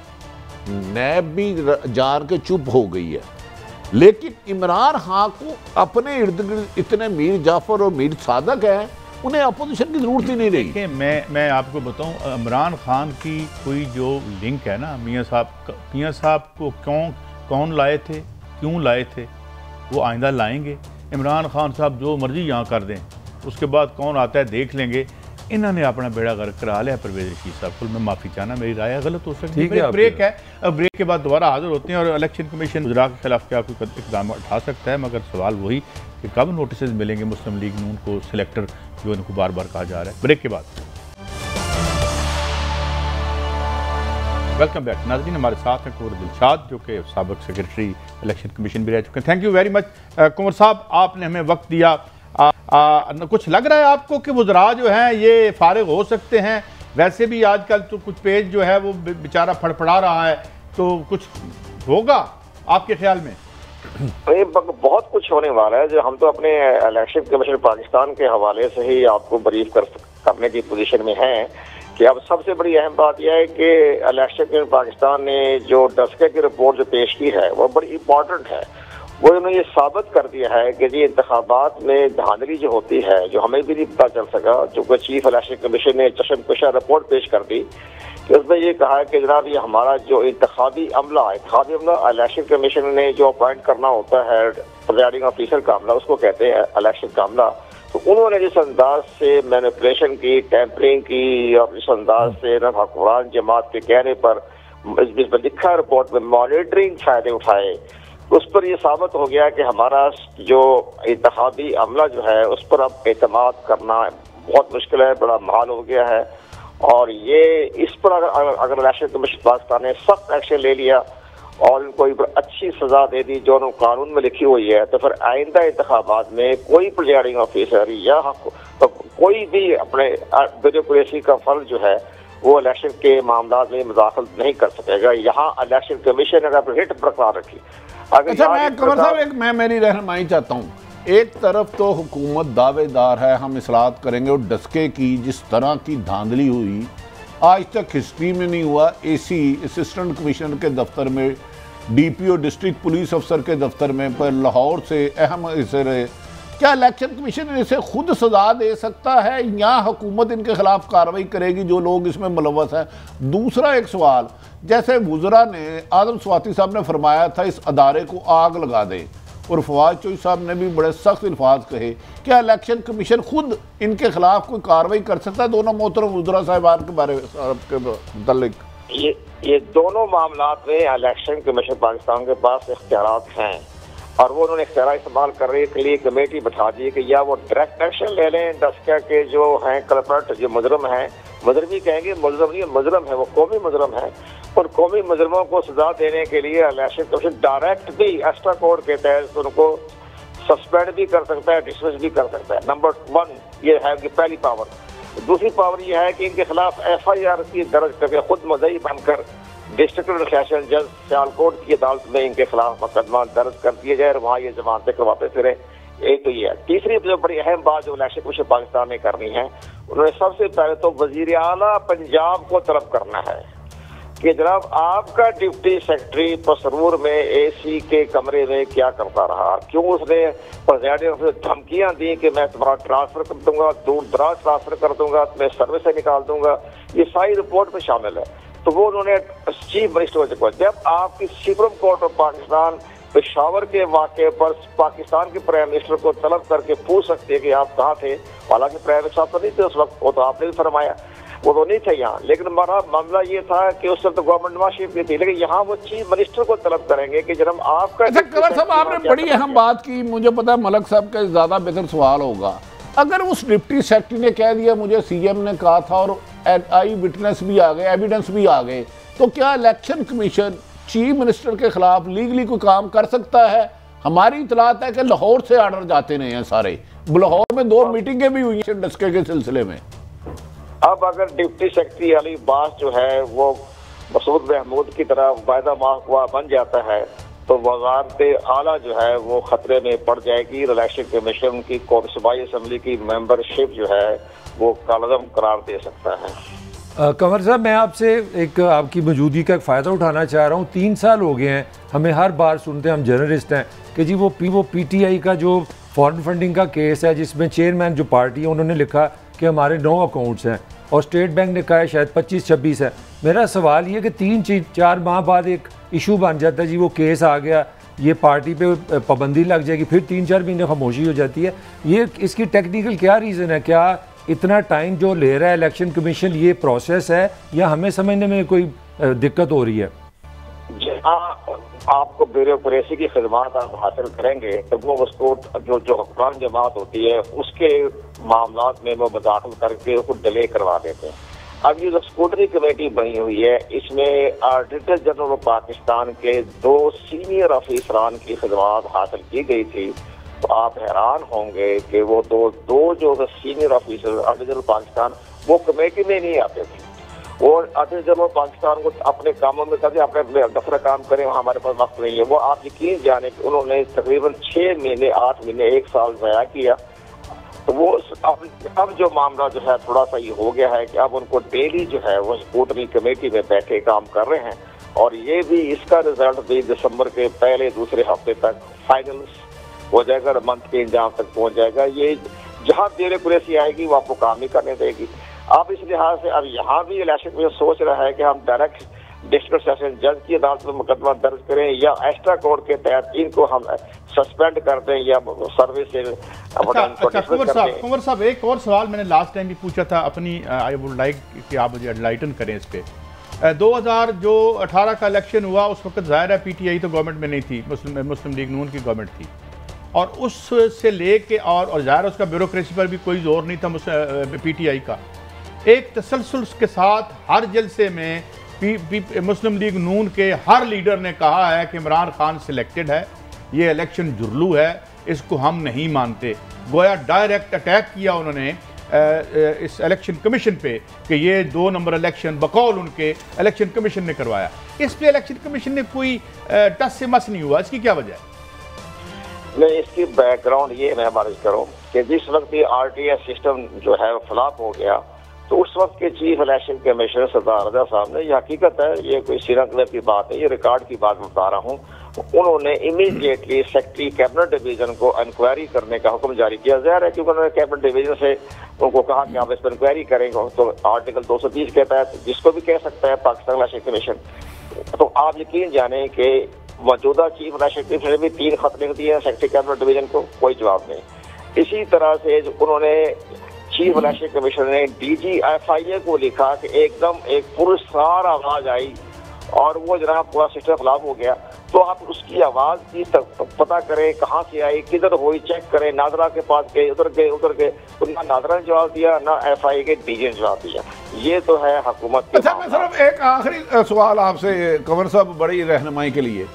नैब भी जान के चुप हो गई है, लेकिन इमरान खान को अपने इर्द गिर्द इतने मीर जाफर और मीर सादक हैं, उन्हें अपोजिशन की जरूरत ही नहीं रही। मैं आपको बताऊं, इमरान खान की कोई जो लिंक है ना मियाँ साहब को कौन लाए थे, क्यों लाए थे, वो आइंदा लाएंगे। इमरान खान साहब जो मर्जी यहाँ कर दें, उसके बाद कौन आता है देख लेंगे। इन्होंने अपना बेड़ा गर्क करा लिया परवेज रशीद साहब को। मैं माफ़ी चाहना, मेरी राय गलत हो सकती ठीक है। है। ब्रेक है, अब ब्रेक के बाद दोबारा हाजिर होते हैं और इलेक्शन कमीशन गुजरात के खिलाफ क्या कोई इकदाम उठा सकता है, मगर सवाल वही कि कब नोटिस मिलेंगे मुस्लिम लीग नून को सिलेक्टर जो इनको बार बार कहा जा रहा है। ब्रेक के बाद वेलकम बैक नाज़रीन, हमारे साथ हैं कुंवर दिलशाद जो कि साबिक सेक्रेटरी इलेक्शन कमीशन भी रह चुके हैं। थैंक यू वेरी मच कुंवर साहब, आपने हमें वक्त दिया। कुछ लग रहा है आपको कि वज़रा जो हैं ये फारिग हो सकते हैं? वैसे भी आजकल तो कुछ पेज जो है वो बेचारा फड़फड़ा रहा है, तो कुछ होगा आपके ख्याल में? बहुत कुछ होने वाला है। जो हम तो अपने इलेक्शन कमीशन पाकिस्तान के हवाले से ही आपको ब्रीफ करने की पोजीशन में हैं कि अब सबसे बड़ी अहम बात यह है कि इलेक्शन कमीशन पाकिस्तान ने जो डस्के की रिपोर्ट जो पेश की है वो बड़ी इंपॉर्टेंट है। वो उन्होंने ये साबित कर दिया है कि जी इंतखाबात में धांधली जो होती है, जो हमें भी नहीं पता चल सका, चूँकि चीफ इलेक्शन कमीशन ने चशमकशा रिपोर्ट पेश कर दी कि उसमें ये कहा है कि जनाब ये हमारा जो इंतखाबी अमला इलेक्शन कमीशन ने जो अपॉइंट करना होता है प्रिजाइडिंग ऑफिसर का अमला, उसको कहते हैं इलेक्शन का अमला। तो उन्होंने जिस अंदाज से मैनिपुलेशन की, टैंपरिंग की और जिस अंदाज से हुक्मरान जमात के कहने पर जिसमें लिखा रिपोर्ट में मॉनिटरिंग फायदे उठाए, उस पर यह साबित हो गया कि हमारा जो इंतखाबी अमला जो है उस पर अब एतमाद करना बहुत मुश्किल है, बड़ा महाल हो गया है। और ये इस पर अगर इलेक्शन कमीशन पाकिस्तान ने सख्त एक्शन ले लिया और इनको अच्छी सजा दे दी जो कानून में लिखी हुई है, तो फिर आइंदा इंतखाबात में कोई प्रिजाइडिंग ऑफिसर या तो कोई भी अपने ब्यूरोक्रेसी का फर्ज जो है वो इलेक्शन के मामला में मुदाखलत नहीं कर सकेगा। यहाँ इलेक्शन कमीशन ने अपनी हिट बरकरार रखी। अच्छा, मैं कमर साहब मैं मेरी रहनुमाई चाहता हूँ। एक तरफ तो हुकूमत दावेदार है हम इस्लाहत करेंगे, और डस्के की जिस तरह की धांधली हुई आज तक हिस्ट्री में नहीं हुआ। एसी असिस्टेंट कमिश्नर के दफ्तर में, डीपीओ डिस्ट्रिक्ट पुलिस अफसर के दफ्तर में, पर लाहौर से अहम हिस्से रहे। क्या इलेक्शन कमीशन इसे खुद सजा दे सकता है या हुकूमत इनके खिलाफ कार्रवाई करेगी जो लोग इसमें मुलव्वस हैं? दूसरा एक सवाल, जैसे वुज़रा ने आदम स्वाति साहब ने फरमाया था इस अदारे को आग लगा दे, और फवाद चौधरी साहब ने भी बड़े सख्त अल्फाज कहे, क्या इलेक्शन कमीशन खुद इनके खिलाफ कोई कार्रवाई कर सकता है? दोनों मोहतरम वुज़रा साहिबान के बारे में ये दोनों मामलात में इलेक्शन कमीशन पाकिस्तान के पास इख्तियारात हैं और वो उन्होंने इख्तियार इस्तेमाल करने के लिए कमेटी बैठा दी कि या वो डायरेक्ट एक्शन ले लें डस्का के जो हैं कल्प्रिट, जो मुजरम हैं, मुजरम ही कहेंगे, मुजरम नहीं मुजरम है, वो कौमी मुजरम है, और कौमी मुजरमों को सजा देने के लिए इलेक्शन कमीशन डायरेक्ट भी एक्स्ट्रा कोड के तहत उनको सस्पेंड भी कर सकता है, डिसमिस भी कर सकता है। नंबर 1 ये है कि पहली पावर। दूसरी पावर ये है कि इनके खिलाफ FIR की दर्ज करके खुद मुद्दई बनकर डिस्ट्रिक्ट सेशन जज सियालकोट की अदालत में इनके खिलाफ मुकदमा दर्ज कर दिया जाए और वहाँ ये जमानत लेकर वापस फिरे। एक तो ये है। तीसरी जो बड़ी अहम बात जो इलेक्शन कमीशन पाकिस्तान ने करनी है, उन्होंने सबसे पहले तो वजीर आला पंजाब को तलब करना है कि जनाब आपका डिप्टी सेक्रेटरी पसरूर में AC के कमरे में क्या करता रहा, क्यों उसने प्रेसिडेंट से धमकियां दी कि मैं तुम्हारा ट्रांसफर कर दूंगा, दूर दराज ट्रांसफर कर दूंगा, तुम्हें सर्विस से निकाल दूंगा, ये सारी रिपोर्ट में शामिल है। तो वो उन्होंने चीफ मिनिस्टर को, जब आपकी supreme court of Pakistan Peshawar के वाक़े पर पाकिस्तान के प्राइम मिनिस्टर को तलब करके पूछ सकते हैं कि आप कहाँ थे, हालांकि प्राइम मिनिस्टर साहब तो नहीं थे उस वक्त, वो तो आपने भी फरमाया वो तो नहीं थे यहाँ, लेकिन हमारा मामला ये था कि उस वक्त तो गवर्नमेंट नवाज भी थी, लेकिन यहाँ वो चीफ मिनिस्टर को तलब करेंगे कि जब आपका। अच्छा कमर साहब, आपने बड़ी अहम बात की, मुझे पता है मलक साहब का ज़्यादा बेहतर सवाल होगा। अगर उस डिप्टी सेक्रेटरी ने कह दिया मुझे CM ने कहा था और आई विटनेस भी आ गए, एविडेंस भी आ गए, तो क्या इलेक्शन कमीशन चीफ मिनिस्टर के खिलाफ लीगली कोई काम कर सकता है? हमारी इतलात है कि लाहौर से आर्डर जाते नहीं हैं सारे, लाहौर में 2 मीटिंगें भी हुई हैं डस्के के सिलसिले में। अब अगर डिप्टी सेक्रेटरी अली बास जो है वो मसूद महमूद की तरह वायदा माहवा बन जाता है तो वज़ारत आला जो है वो खतरे में पड़ जाएगी। इलेक्शन कमीशन की सूबाई असम्बली की मेंबरशिप जो है वो कालदम करार दे सकता है। कंवर साहब, मैं आपसे एक आपकी मौजूदगी का एक फ़ायदा उठाना चाह रहा हूँ। 3 साल हो गए हैं, हमें हर बार सुनते हैं, हम जर्नलिस्ट हैं, कि जी वो PTI का जो फॉरेन फंडिंग का केस है जिसमें चेयरमैन जो पार्टी है उन्होंने लिखा कि हमारे 9 अकाउंट्स हैं और स्टेट बैंक ने कहा है शायद 25-26 है। मेरा सवाल ये कि 3-4 माह बाद एक इशू बन जाता है, जी वो केस आ गया, ये पार्टी पे पाबंदी लग जाएगी, फिर 3-4 महीने खामोशी हो जाती है। ये इसकी टेक्निकल क्या रीज़न है? क्या इतना टाइम जो ले रहा है इलेक्शन कमीशन, ये प्रोसेस है या हमें समझने में कोई दिक्कत हो रही है? हाँ, आपको ब्यूरोक्रेसी की खिदमत आप हासिल करेंगे तो वो उसको जो हुक्मरान जमात होती है उसके मामलात में वो मुदाखल करके उसको डिले करवा देते हैं। अब ये जो स्कूटनी कमेटी बनी हुई है, इसमें ऑडिटर जनरल ऑफ पाकिस्तान के 2 सीनियर अफसरान की खिदमत हासिल की गई थी। तो आप हैरान होंगे कि वो दो जो senior officer auditor general Pakistan वो कमेटी में नहीं आते थे। वो ऑडिटर जनरल पाकिस्तान को अपने कामों में करते, अपने दफ्तर काम करें, हमारे पास वक्त नहीं है। वो आप यकीन जाने कि उन्होंने तकरीबन 6 महीने 8 महीने 1 साल ज़ाया किया। तो वो अब जो मामला जो है थोड़ा सा ये हो गया है कि अब उनको डेली जो है वो स्कूटनी कमेटी में बैठे काम कर रहे हैं, और ये भी इसका रिजल्ट भी दिसंबर के पहले दूसरे हफ्ते तक फाइनल हो जाएगा, मंथ के इंजाम तक पहुंच जाएगा। ये जहाँ ब्यूरोक्रेसी आएगी वो आपको काम नहीं करने देगी। अब इस लिहाज से अब यहाँ भी इलेक्शन में सोच रहा है कि हम डायरेक्ट डिस्ट्रिक्ट सेशन जज की अदालत में मुकदमा दर्ज करें या एक्स्ट्रा कोर्ट के तहत इनको हम सस्पेंड कर दें या सर्विस से। कुंवर साहब, एक और सवाल मैंने लास्ट टाइम भी पूछा था अपनी, आई वुड लाइक कि आप मुझे एनलाइटन करें इस पे। 2018 का इलेक्शन हुआ, उस वक्त ज़ाहिर है पीटीआई तो गवर्नमेंट में नहीं थी, मुस्लिम लीग नून की गवर्नमेंट थी, और उससे लेके और ज़ाहिर उसका ब्यूरोक्रेसी पर भी कोई जोर नहीं था पीटीआई का। एक तसलसल के साथ हर जलसे में मुस्लिम लीग नून के हर लीडर ने कहा है कि इमरान खान सिलेक्टेड है, ये इलेक्शन जुर्लू है, इसको हम नहीं मानते। गोया डायरेक्ट अटैक किया उन्होंने इस इलेक्शन कमीशन पे कि ये 2 नंबर इलेक्शन बकौल उनके इलेक्शन कमीशन ने करवाया। इस पे इलेक्शन कमीशन ने कोई टस से मस नहीं हुआ, इसकी क्या वजह है? नहीं, इसकी बैकग्राउंड ये मैं बारिश करूँ कि जिस वक्त ये RTS सिस्टम जो है फ्लॉप हो गया, तो उस वक्त के चीफ इलेक्शन कमिश्नर सरदार रजा साहब ने, ये हकीकत है, ये कोई सीना क्लब की बात है, ये रिकॉर्ड की बात बता रहा हूँ, उन्होंने इमीडिएटली सेक्रेटरी कैबिनेट डिवीजन को इंक्वायरी करने का हुक्म जारी किया। ज़ाहिर है क्योंकि उन्होंने कैबिनेट डिवीजन से उनको कहा कि आप इस पर इंक्वायरी करेंगे, तो आर्टिकल 230 के तहत जिसको भी कह सकता है पाकिस्तान इलेक्शन कमीशन। तो आप यकीन जाने कि मौजूदा चीफ इलेक्शन कमीशन ने भी 3 खत लिख दिए सेक्रेटरी कैबिनेट डिवीजन को, कोई जवाब नहीं। इसी तरह से उन्होंने चीफ इलेक्शन कमीशनर ने DGFIA को लिखा कि एकदम एक पुरस्कार आवाज आई और वो जनाब पूरा सिस्टम खराब हो गया। तो आप उसकी आवाज की पता करें कहाँ से आई, किधर हुई, चेक करें। नादरा के पास गए, उधर गए, तो ना नादरा ने जवाब दिया ना FIA के DG ने जवाब दिया। ये तो है हुकूमत के। अच्छा, मैं सिर्फ एक आखिरी सवाल आपसे कंवर साहब, बड़ी रहनुमाई के लिए,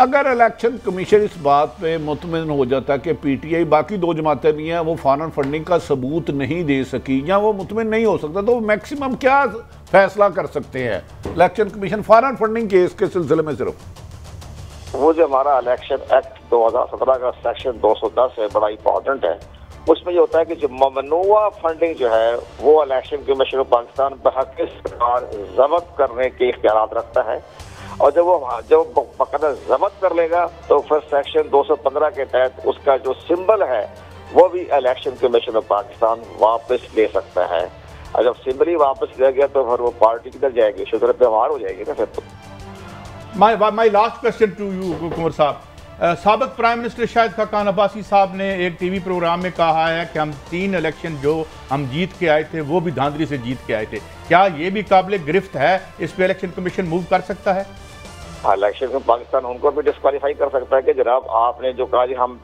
अगर इलेक्शन कमीशन इस बात पे मुतमिन हो जाता कि पीटीआई बाकी 2 जमातें भी हैं वो फॉरेन फंडिंग का सबूत नहीं दे सकी या वो मुतमिन नहीं हो सकता, तो मैक्सिमम क्या फैसला कर सकते हैं election commission foreign funding case के सिलसिले में? सिर्फ वो जो हमारा इलेक्शन एक्ट 2017 का सेक्शन 210 है, बड़ा इंपॉर्टेंट है। उसमें ये होता है कि जो ममनुआ फंडिंग जो है वो इलेक्शन कमीशन पाकिस्तान बहक सरकार जब्त करने के इख्तियार रखता है, और जब बकायदा जब्त कर लेगा तो फिर सेक्शन 215 के तहत उसका जो सिंबल है वो भी इलेक्शन कमीशन ऑफ पाकिस्तान वापस ले सकता है। और जब सिंबल ही वापस ले गया तो फिर वो पार्टी किधर जाएगी, शुगर व्यवहार हो जाएगी ना फिर तो। My last question to you Kunwar साहब, साबिक प्राइम मिनिस्टर शाहिद खाकान अब्बासी साहब ने एक टीवी प्रोग्राम में कहा है कि हम 3 इलेक्शन जो हम जीत के आए थे वो भी धांधली से जीत के आए थे। क्या ये भी काबिल गिरफ्त है? इस पे इलेक्शन कमीशन मूव कर सकता है? इलेक्शन में पाकिस्तान उनको भी डिस्क्वालीफाई कर सकता है कि जनाब आपने जो कहा हम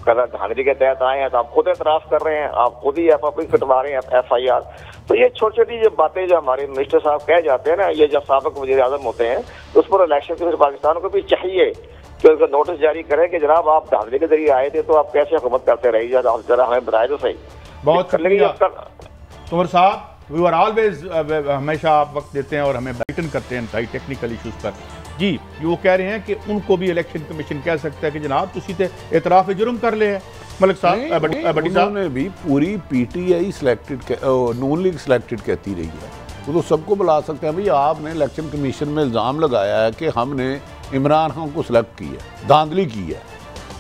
धांधली के तहत आए हैं, तो आप खुद एतराफ़ कर रहे हैं, आप खुद ही FIR कटवा रहे हैं FIR। तो ये छोटी छोटी जो बातें जो हमारे मिनिस्टर साहब कह जाते हैं ना, ये जब साबिक वज़ीर आज़म होते हैं, तो उस पर इलेक्शन कमीशन पाकिस्तान को भी चाहिए कि उनका नोटिस जारी करें कि जनाब आप धांधली के जरिए आए थे, तो आप कैसे हुकूमत करते रहिए, जरा हमें बताए तो सही। बहुत शुक्रिया कुंवर साहब, वी आर ऑलवेज, हमेशा आप वक्त देते हैं और हमें ब्राइटन करते हैं सारी टेक्निकल इशूज़ पर। जी, वो कह रहे हैं कि उनको भी इलेक्शन कमीशन कह सकता है कि जनाब तुसी ते इतराफ़ जुर्म कर ले है। मलिक साहब, बड़ी साहब ने भी पूरी PTI सिलेक्टेड, नून लीग सिलेक्टेड कहती रही है, तो सबको बुला सकते हैं। भाई आपने इलेक्शन कमीशन में इल्ज़ाम लगाया है कि हमने इमरान खान को सिलेक्ट की है, धांधली की है,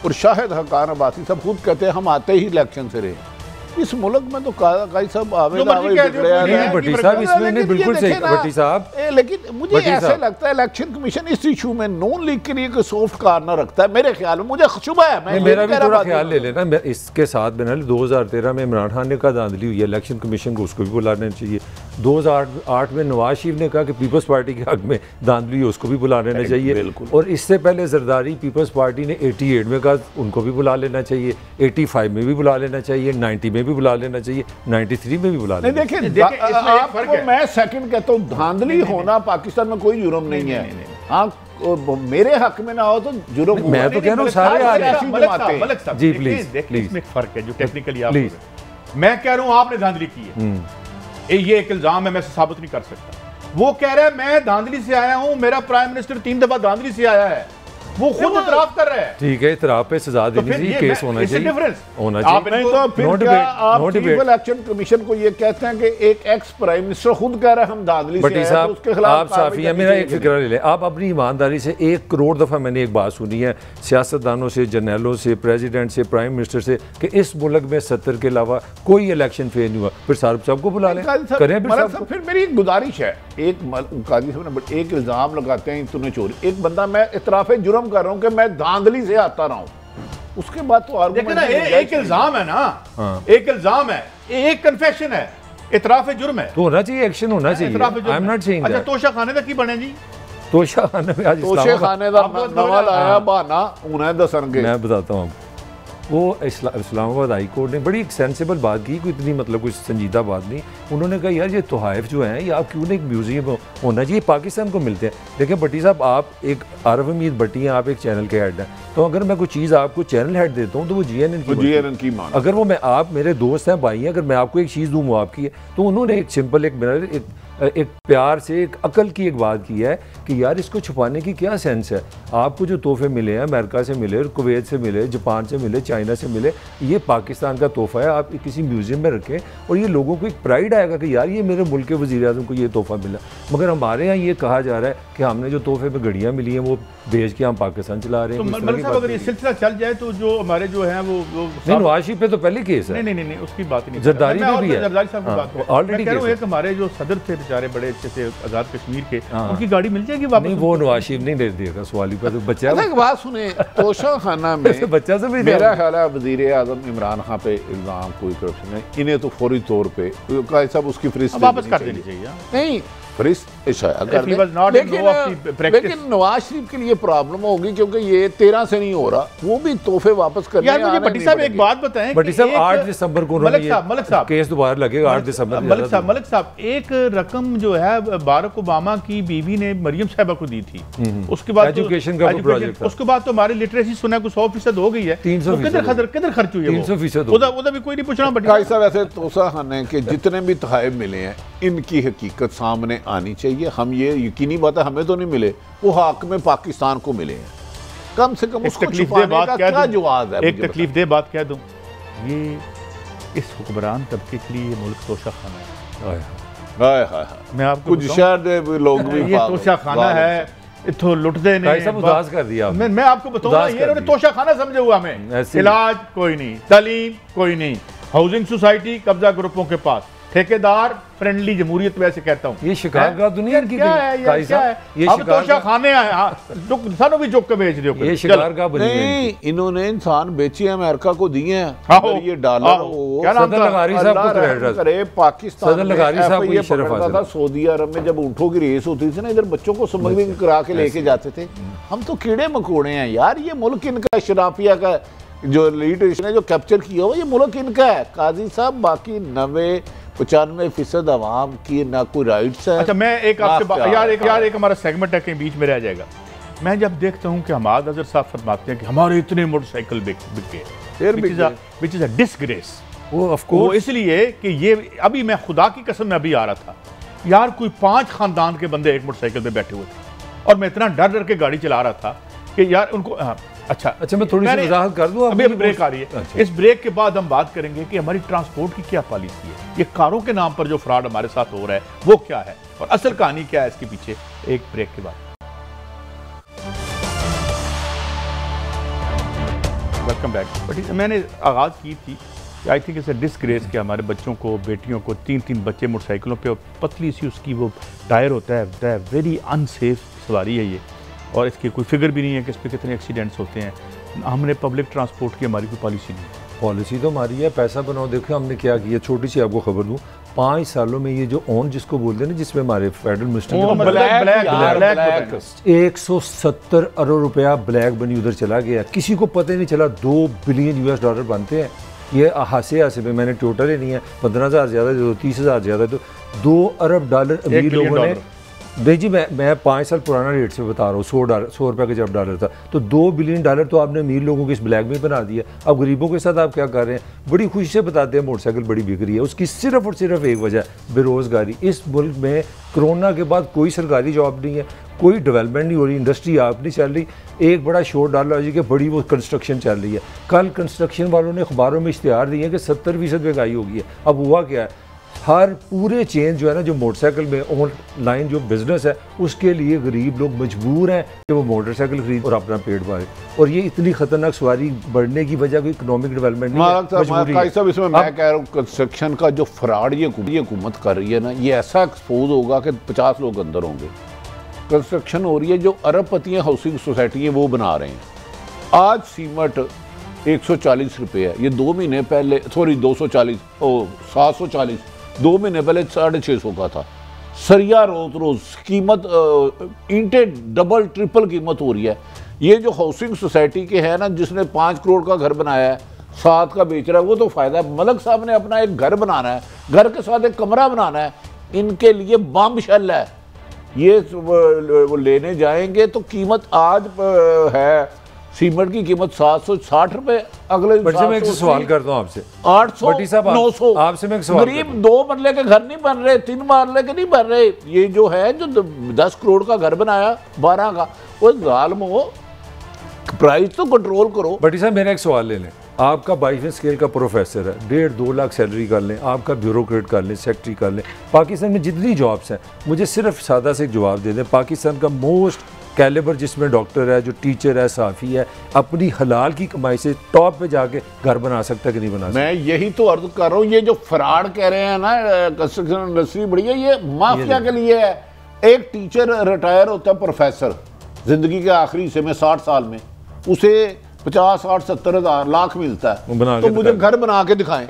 और शाहिद खाकान अब्बासी सब खुद कहते हैं हम आते ही इलेक्शन से रहे। इस मुल्क में तो काजी साहब आवेद जो मर्जी कह दो, कोई नहीं है। भट्टी साहब इसमें नहीं, बिल्कुल सही भट्टी साहब। लेकिन मुझे ऐसा लगता है इलेक्शन कमीशन इस इशू में नून लीग के लिए कोई सॉफ्ट कॉर्नर रखता है मेरे ख्याल में, मुझे शुबा है। मैं मेरा भी थोड़ा ख्याल ले लेना इसके साथ में 2013 में इमरान खान ने कहा धांधली हुई है इलेक्शन कमीशन को, उसको भी बुलाना चाहिए। 2008 में नवाज शरीफ ने कहा कि पीपल्स पार्टी के हक में धांधली हुई, उसको भी बुला लेना चाहिए। और इससे पहले जरदारी पीपल्स पार्टी ने 88 में कहा, उनको भी बुला लेना चाहिए, 85 में भी बुला लेना चाहिए, 90 में भी बुला लेना चाहिए, 93 में भी बुला लेना चाहिए। देखिए मैं सेकंड कहता हूँ, धांधली होना पाकिस्तान में कोई जुर्म नहीं है। हाँ, मेरे हक में ना हो तो जुर्म। मैं तो कह रहा हूँ सारे आ रहे हैं। जी प्लीज, इसमें एक फर्क है जो टेक्निकली आप, मैं कह रहा हूँ आपने धांधली की है, ये एक इल्जाम है, मैं साबित नहीं कर सकता। वो कह रहा है मैं धांधली से आया हूँ, मेरा प्राइम मिनिस्टर 3 दफा धांधली से आया है, वो खुद इतराफ कर रहा है। ठीक है, इतराफ पे सजा देनी चाहिए, केस होना चाहिए, होना चाहिए। नहीं तो फिर क्या आप चीफ इलेक्शन कमीशन को ये कहते हैं कि एक एक्स प्राइम मिनिस्टर खुद कह रहा है हम धांधली से आए हैं, तो उसके खिलाफ आप साफी है। मेरा एक फिक्र ले लें, आप अपनी ईमानदारी से 1 करोड़ दफा मैंने एक बात सुनी है सियासतदानों से, जर्नलों से, प्रेसिडेंट से, प्राइम मिनिस्टर से कि इस मुल्क में 70 के अलावा कोई इलेक्शन फेल नहीं हुआ। फिर सबको बुला लें, करें। फिर मेरी एक गुजारिश है, एक काजी साहब ने एक इल्जाम लगाते हैं तूने चोरी, एक बंदा मैं इतराफे जुर्म कर रहा हूँ कि मैं धांधली से आता रहा हूँ, उसके बाद तो देखना एक इल्जाम है ना, एक इल्जाम है, एक कन्फेशन है, इतराफ जुर्म है, तो होना चाहिए, एक्शन होना चाहिए। I am not saying. अच्छा तोशा खाने का की बने जी, तोशा खाने में आज तोशा खाने का नवा लाया बहाना उन्हें दसणगे। मैं बताता हूँ, वो इस्लामाबाद हाई कोर्ट ने बड़ी एक सेंसिबल बात की, कोई इतनी मतलब कोई संजीदा बात नहीं। उन्होंने कहा यार ये तोहाइफ जो हैं ये आप क्यों नहीं, एक म्यूजियम होना चाहिए, पाकिस्तान को मिलते हैं। देखिए भट्टी साहब, आप एक आरफ हमीद भट्टी हैं, आप एक चैनल के हेड हैं, तो अगर मैं कोई चीज़ आपको चैनल हेड देता हूँ तो वो GNN की मान, अगर वो मैं आप मेरे दोस्त हैं, भाई हैं, अगर मैं आपको एक चीज़ दूँ वो आपकी है, तो उन्होंने एक सिंपल एक प्यार से, एक अकल की एक बात की है कि यार इसको छुपाने की क्या सेंस है। आपको जो तोहफे मिले हैं, अमेरिका से मिले, कुवैत से मिले, जापान से मिले, चाइना से मिले, ये पाकिस्तान का तोहफा है, आप किसी म्यूजियम में रखें और ये लोगों को एक प्राइड आएगा कि यार ये मेरे मुल्क के वज़ीर-ए-आज़म को ये तोहफा मिला। मगर हमारे यहाँ ये कहा जा रहा है कि हमने जो तोहफे में घड़ियाँ मिली हैं वो भेज के हम पाकिस्तान चला रहे हैं। तो अगर ये सिलसिला चल जाए तो जो हमारे जो है वो नवाज शरीफ पे तो पहले केस है। नहीं उसकी बात नहीं, जरदारी पे भी है, जरदारी साहब की बात ऑलरेडी। एक हमारे जो सदर थे बेचारे बड़े अच्छे से आजाद कश्मीर के, उनकी गाड़ी मिल जाएगी वापस? नहीं, वो नवाज शरीफ नहीं दे देगा सवाली पर, तो बच्चा बात सुने, तोशा खाना में बच्चा से भी मेरा ख्याल है वज़ीर-ए-आज़म इमरान खान पे इल्जाम कोई करप्शन है, इन्हें तो फौरी तौर पे साहब उसकी फरिस्त वापस कर देनी चाहिए। नहीं फरिस्त लेकिन नवाज शरीफ के लिए प्रॉब्लम होगी क्योंकि ये 13 से नहीं हो रहा, वो भी तोहफे वापस करने। यार मुझे भट्टी साहब एक बात बताएं, भट्टी साहब 8 दिसंबर को मलिक साहब केस दोबारा लगेगा 8 दिसंबर। मलिक साहब एक रकम जो है बाराक ओबामा की बीवी ने मरियम साहिबा को दी थी, उसके बाद एजुकेशन का प्रोजेक्ट, उसके बाद तो हमारी लिटरेसी सुना कुछ 100% हो गई है, 300% किधर खर्च हुई है? 300% उधर भी कोई नहीं पूछना। भट्टी साहब ऐसे तोशा खाने के जितने भी तोहफे मिले हैं इनकी हकीकत सामने आनी चाहिए। हम ये यकीनी बात है हमें तो नहीं मिले, वो हक में पाकिस्तान को मिले हैं, कम से कम उसको छुपाने का क्या जवाब है? एक तकलीफ दे बात कह दूं, ये इस हुक्मरान तबके के लिए मुल्क तोशा खाना है। मैं आपको कुछ शहर दे लोग भी ये तोशा खाना है, इथों लुटते नहीं, सब उदास कर दिया। मैं आपको बताऊंगा, ये उन्होंने तोशा खाना समझे हुआ हमें। इलाज कोई नहीं, तालीम कोई नहीं, हाउसिंग सोसाइटी कब्जा ग्रुपों के पास, ठेकेदार फ्रेंडली जमहूरियत, वैसे कहता हूँ। ये शिकार का दुनिया की क्या है, ये अब तोशा खाने आए सानू भी चुक के बेच दो। ये शिकार का नहीं, इन्होंने इंसान बेचे अमेरिका को दिए हैं, ये डॉलर सदर लगारी साहब को करे पाकिस्तान, सदर लगारी साहब को शरफ हासिल था। सऊदी अरब में जब ऊँटों की रेस होती थी ना, इधर बच्चों को स्मगलिंग करा के लेके जाते थे। हम तो कीड़े मकोड़े हैं यार, ये मुल्क इनका, शराफिया का जो लीडर ने जो कैप्चर किया हुआ, ये मुल्क इनका है काजी साहब। बाकी 95% आवाम की ना कोई राइट्स है। अच्छा मैं एक आपसे यार एक हमारा सेगमेंट है कहीं बीच में रह जाएगा। मैं जब देखता हूँ कि हमाद अजहर साहब फरमाते हैं कि हमारे इतने मोटरसाइकिल बिक गए, विच इज अ डिसग्रेस। वो ऑफ कोर्स इसलिए कि ये अभी मैं खुदा की कसम में अभी आ रहा था यार, कोई 5 खानदान के बंदे एक मोटरसाइकिल पे बैठे हुए थे और मैं इतना डर डर के गाड़ी चला रहा था कि यार उनको अच्छा मैं थोड़ी सी वजाहत कर दूं। अभी ब्रेक आ रही है। अच्छा। इस ब्रेक के बाद हम बात करेंगे कि हमारी ट्रांसपोर्ट की क्या पॉलिसी है, ये कारों के नाम पर जो फ्रॉड हमारे साथ हो रहा है वो क्या है और असल कहानी क्या है इसके पीछे, एक ब्रेक के बाद। Welcome back. बट मैंने आगाज की थी आई थिंक इसे डिसग्रेस कि हमारे बच्चों को, बेटियों को, 3-3 बच्चे मोटरसाइकिलों पे, और पतली सी उसकी वो टायर होता है, वेरी अनसेफ सवारी है ये, और इसकी कोई फिगर भी नहीं है कि इस पर कितने एक्सीडेंट्स होते हैं। हमने पब्लिक ट्रांसपोर्ट की हमारी कोई पॉलिसी नहीं है। पॉलिसी तो हमारी है, पैसा बनाओ। देखो हमने क्या किया, छोटी सी आपको खबर दूँ, 5 सालों में ये जो ऑन जिसको बोलते हैं ना, जिसमें हमारे फेडरल मिनिस्टर 170 अरब रुपया ब्लैक मनी उधर चला गया, किसी को पता ही नहीं चला। $2 बिलियन US बनते हैं ये हासे में। मैंने टोटल ही नहीं है, 15,000 ज़्यादा दे दो, 30,000 ज़्यादा दो, $2 अरब अमीर लोगों ने। नहीं जी, मैं 5 साल पुराना रेट से बता रहा हूँ, $100 रुपये का जब डॉलर था, तो $2 बिलियन तो आपने अमीर लोगों के इस ब्लैक में बना दिया। अब गरीबों के साथ आप क्या कर रहे हैं? बड़ी खुशी से बताते हैं मोटरसाइकिल बड़ी बिक रही है, उसकी सिर्फ और सिर्फ एक वजह, बेरोज़गारी। इस मुल्क में कोरोना के बाद कोई सरकारी जॉब नहीं है, कोई डेवलपमेंट नहीं हो रही, इंडस्ट्री आप नहीं चल रही। एक बड़ा शोर डाला जी कि बड़ी वो कंस्ट्रक्शन चल रही है। कल कंस्ट्रक्शन वालों ने अखबारों में इश्तिहार दिए कि 70% महंगाई हो गई है। अब हुआ क्या है, हर पूरे चेन जो है ना, जो मोटरसाइकिल में ऑनलाइन जो बिज़नेस है, उसके लिए गरीब लोग मजबूर हैं कि वो मोटरसाइकिल खरीद और अपना पेट भरे। और ये इतनी खतरनाक सवारी बढ़ने की वजह कोई इकोनॉमिक डेवलपमेंट नहीं है। इसमें मैं कह रहा हूँ कंस्ट्रक्शन का जो फ्रॉड ये हुकूमत कर रही है ना, ये ऐसा एक्सपोज होगा कि 50 लोग अंदर होंगे। कंस्ट्रक्शन हो रही है, जो अरबपति हाउसिंग सोसाइटी है वो बना रहे हैं। आज सीमेंट 140 रुपये है, ये 2 महीने पहले, सॉरी 240, 740, 2 महीने पहले 650 का था। सरिया रोज कीमत, ईंटें डबल ट्रिपल कीमत हो रही है। ये जो हाउसिंग सोसाइटी के है ना, जिसने 5 करोड़ का घर बनाया है, 7 का बेच रहा है, वो तो फायदा है। मलक साहब ने अपना एक घर बनाना है, घर के साथ एक कमरा बनाना है, इनके लिए बम शल है। ये वो लेने जाएंगे तो कीमत आज है, सीमेंट की कीमत 760 रुपए, अगले मैं एक सवाल करता हूँ आपसे, 800, 900। आपसे मैं एक सवाल, गरीब 2 मरले के घर नहीं बन रहे, 3 मरले के नहीं बन रहे। ये जो है, जो 10 करोड़ का घर बनाया 12 का, वो जालिमो, प्राइस तो कंट्रोल करो। भट्टी साहब मेरा एक सवाल ले लें, आपका 22वें स्केल का प्रोफेसर है, 1.5-2 लाख सैलरी कर लें, आपका ब्यूरोक्रेट कर लें, सेक्रेटरी कर लें, पाकिस्तान में जितनी जॉब्स हैं, मुझे सिर्फ सादा से एक जवाब दे दें, पाकिस्तान का मोस्ट कैलिबर जिसमें डॉक्टर है, जो टीचर है, साफ़ी है, अपनी हलाल की कमाई से टॉप पे जाके घर बना सकता है कि नहीं बना सकता? मैं यही तो अर्ज कर रहा हूँ, ये जो फ्रॉड कह रहे हैं ना, कंस्ट्रक्शन इंडस्ट्री बड़ी है, ये माफिया के लिए है। एक टीचर रिटायर होता है, प्रोफेसर, जिंदगी के आखिरी हिस्से में 60 साल में, उसे 50, 60, 70 हज़ार लाख मिलता है, तो मुझे घर बना के दिखाएं।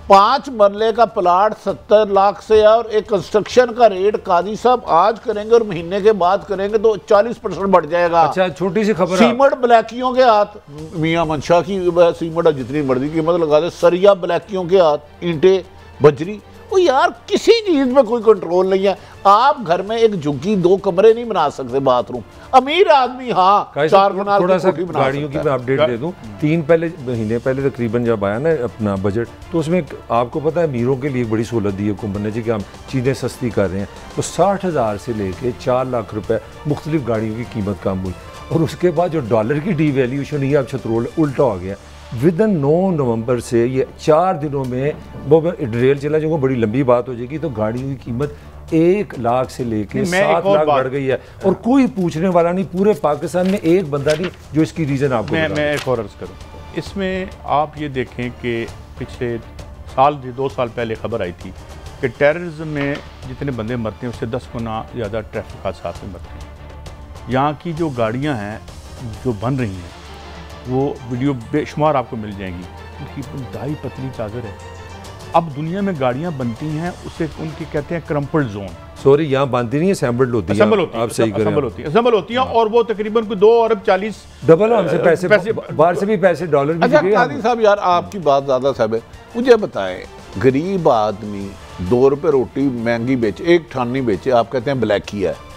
5 मरले का प्लाट 70 लाख से, और एक कंस्ट्रक्शन का रेट काजी साहब आज करेंगे और महीने के बाद करेंगे तो 40% बढ़ जाएगा। अच्छा, छोटी सी खबर, सीमेंट ब्लैकियों के हाथ, मियां मंशा की सीमेंट जितनी मर्जी कीमत लगा दे, सरिया ब्लैकियों के हाथ, ईंटें, बजरी। वो यार किसी चीज में कोई कंट्रोल नहीं है। आप घर में एक झुग्गी 2 कमरे नहीं बना सकते, बाथरूम। अमीर आदमी हाँ 4 कनाल थोड़ा सा गाड़ियों की मैं अपडेट दे दूं, 3 महीने पहले तकरीबन जब आया ना अपना बजट, तो उसमें आपको पता है अमीरों के लिए बड़ी सहूलत दी है हुकूमत ने जी कि हम चीज़ें सस्ती कर रहे हैं। तो 60,000 से लेके 4 लाख रुपए मुख्तलिफ गाड़ियों की कीमत कम हुई, और उसके बाद जो डॉलर की डीवैल्यूएशन ही अब छतरोल उल्टा हो गया। विदिन 9 नवंबर से ये 4 दिनों में वो रेल चला जाऊँगा, बड़ी लंबी बात हो जाएगी, तो गाड़ियों की कीमत 1 लाख से लेके 7 लाख बढ़ गई है, और कोई पूछने वाला नहीं। पूरे पाकिस्तान में एक बंदा नहीं जो इसकी रीज़न आपको मैं एक और अर्ज करूँ इसमें। आप ये देखें कि पिछले साल 2 साल पहले खबर आई थी कि टेररिज्म में जितने बंदे मरते हैं उससे 10 गुना ज़्यादा ट्रैफिक हादसात में मरते हैं। यहाँ की जो गाड़ियाँ हैं जो बन रही हैं, वो वीडियो बेशुमार आपको मिल जाएंगी, उनकी दाई पतली चादर है। अब दुनिया में गाड़ियां बनती हैं, उसे उनकी कहते हैं क्रम्पल्ड जोन। सॉरी, यहाँ बनती नहीं है, असेंबल्ड होती है। आप सही करें, असेंबल होती है, और वो तकरीबन कोई 2 अरब 40 डबल हमसे पैसे बाहर से भी पैसे डॉलर भी। अच्छा कादी साहब, यार आपकी बात ज़्यादा साहब है, मुझे बताएं, गरीब आदमी 2 रुपये रोटी महंगी बेचे, 1.98 बेचे, आप कहते हैं ब्लैक किया है।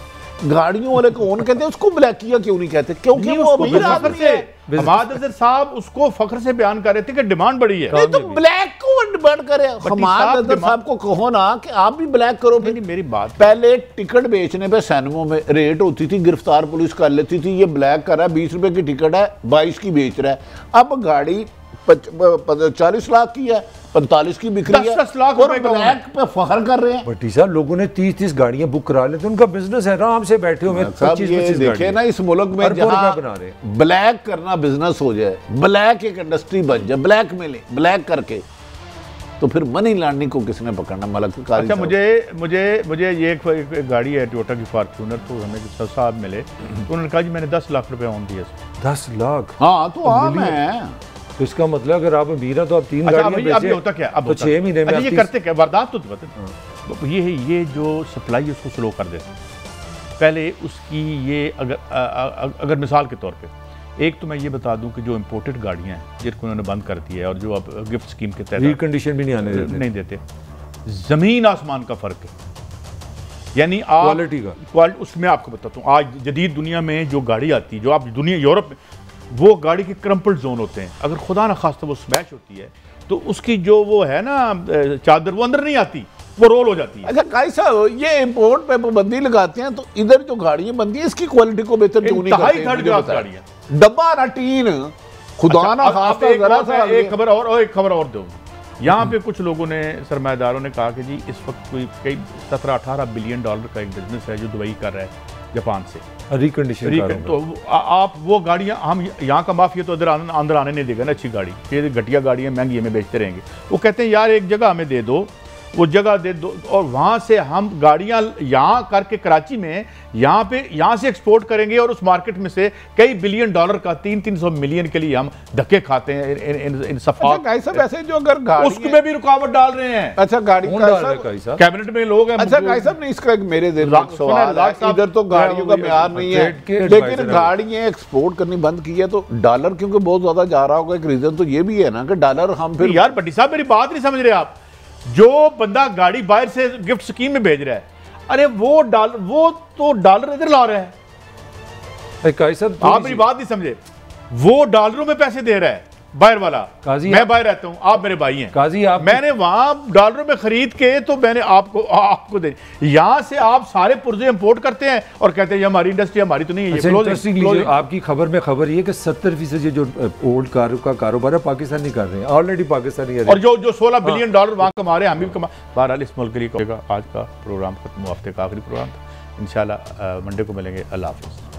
गाड़ियों वाले कौन कहते हैं उसको ब्लैक किया क्यों नहीं कहते? क्योंकि वो अमीर आदमी है। हमाद अजहर साहब उसको फख्र से बयान कर रहे थे कि डिमांड बढ़ी है। नहीं तो ब्लैक को डिमांड करे। हमाद अजहर साहब को कहो ना कि आप भी ब्लैक करो। नहीं, मेरी बात, पहले टिकट बेचने पे सैनिकों में रेट होती थी, गिरफ्तार पुलिस कर लेती थी, ये ब्लैक कर रहा है, 20 रुपए की टिकट है, 22 की बेच रहा है। अब गाड़ी 40 लाख की है, 45 की बिक रही है, 10 लाख और ब्लैक पे फख्र कर रहे हैं। भट्टी साहब, लोगों ने 30 गाड़ियां बुक करा लेते, उनका बिजनेस है, आराम से बैठे हुए 25 देखे ना इस मुल्क में जहां ब्लैक करना बिजनेस हो जाए, ब्लैक एक इंडस्ट्री बन जाए, ब्लैक मिले, ब्लैक करके तो फिर मनी लॉन्ड्रिंग को किसने पकड़ना? मलक काजी अच्छा, साहब। मुझे ये एक गाड़ी है टोयोटा की फॉर्च्यूनर, तो हमें साहब मिले तो उन्होंने कहा जी मैंने 10 लाख रुपए ऑन दिए। 10 लाख? हाँ तो आम है। तो इसका मतलब अगर आप अमीर हैं तो आप 3 गाड़ियां अब ये होता क्या, अब तो 6 महीने में ये करते क्या, वारदात तो बता, ये जो सप्लाई है उसको स्लो कर देते हैं। पहले उसकी ये अगर मिसाल के तौर पे एक तो मैं ये बता दूं कि जो इंपोर्टेड गाड़ियां हैं जिनको उन्होंने बंद कर दिया है और जो अब गिफ्ट स्कीम के तहत रिकंडीशन भी नहीं देते, जमीन आसमान का फर्क है। यानी आप क्वालिटी का उसमें आपको बताता हूँ, आज जदीद दुनिया में जो गाड़ी आती है, जो आप दुनिया यूरोप में, वो गाड़ी के क्रम्पल्ड जोन होते हैं। अगर खुदा न खास्ता वो स्मैश होती है तो उसकी जो वो है ना चादर, वो अंदर नहीं आती, वो रोल हो जाती है। अच्छा काई साहब, ये इंपोर्ट पे पाबंदी लगाते हैं तो इधर जो गाड़ियां बनती है इसकी क्वालिटी को बेहतर क्यों नहीं करते? थर्ड क्लास गाड़ियां, डब्बा ना टीन, खुदा ना खास्ता जरा सा एक खबर और दो। यहाँ पे कुछ लोगों ने, सरमाएदारों ने कहा कि जी इस वक्त कोई कई 17-18 बिलियन डॉलर का एक बिजनेस है जो दुबई कर रहा है जापान से रिकंडीशन। तो आप वो गाड़ियाँ, हम यहाँ का माफिया तो अंदर आने नहीं देगा ना अच्छी गाड़ी, ये घटिया गाड़ियाँ महंगी हमें बेचते रहेंगे। वो कहते हैं यार एक जगह हमें दे दो, वो जगह दे दो और वहाँ से हम गाड़ियाँ यहाँ करके कराची में यहाँ से एक्सपोर्ट करेंगे और उस मार्केट में से कई बिलियन डॉलर का 300 मिलियन के लिए हम धक्के खाते हैं इन सफा। अच्छा ऐसे जो अगर गाड़ी उसमें भी रुकावट डाल रहे हैं। अच्छा गाड़ी कैबिनेट में लोग हैं। अच्छा काई साहब, नहीं इसका एक मेरे दिल में सवाल है, इधर तो गाड़ियों का म्यार नहीं है लेकिन गाड़ियाँ एक्सपोर्ट करनी बंद की है तो डॉलर क्योंकि बहुत ज्यादा जा रहा होगा। एक रीजन तो ये भी है ना कि डॉलर हम फिर, यार भट्टी साहब मेरी बात नहीं समझ रहे आप, जो बंदा गाड़ी बाहर से गिफ्ट स्कीम में भेज रहा है, अरे वो तो डॉलर इधर ला रहा है। आप मेरी बात नहीं समझे, वो डॉलरों में पैसे दे रहा है बाहर वाला। मैं बाहर रहता हूं, आप मेरे भाई हैं काजी, मैंने वहां डॉलरों में खरीद के तो मैंने आपको दे, यहां से आप सारे पुर्जे इंपोर्ट करते हैं और कहते हैं ये हमारी इंडस्ट्री, हमारी तो नहीं है। ये आपकी खबर में खबर ये कि 70% जो ओल्ड कार का कारोबार है पाकिस्तानी कर रहे हैं, ऑलरेडी पाकिस्तानी, और जो 16 बिलियन डॉलर वहां कमा रहे हैं, हम भी कमा। बहरहाल इस मुल्क के लिए आज का प्रोग्राम खत्म, हफ्ते का आखिरी प्रोग्राम था। इंशाल्लाह मंडे को मिलेंगे। अल्लाह हाफिज़।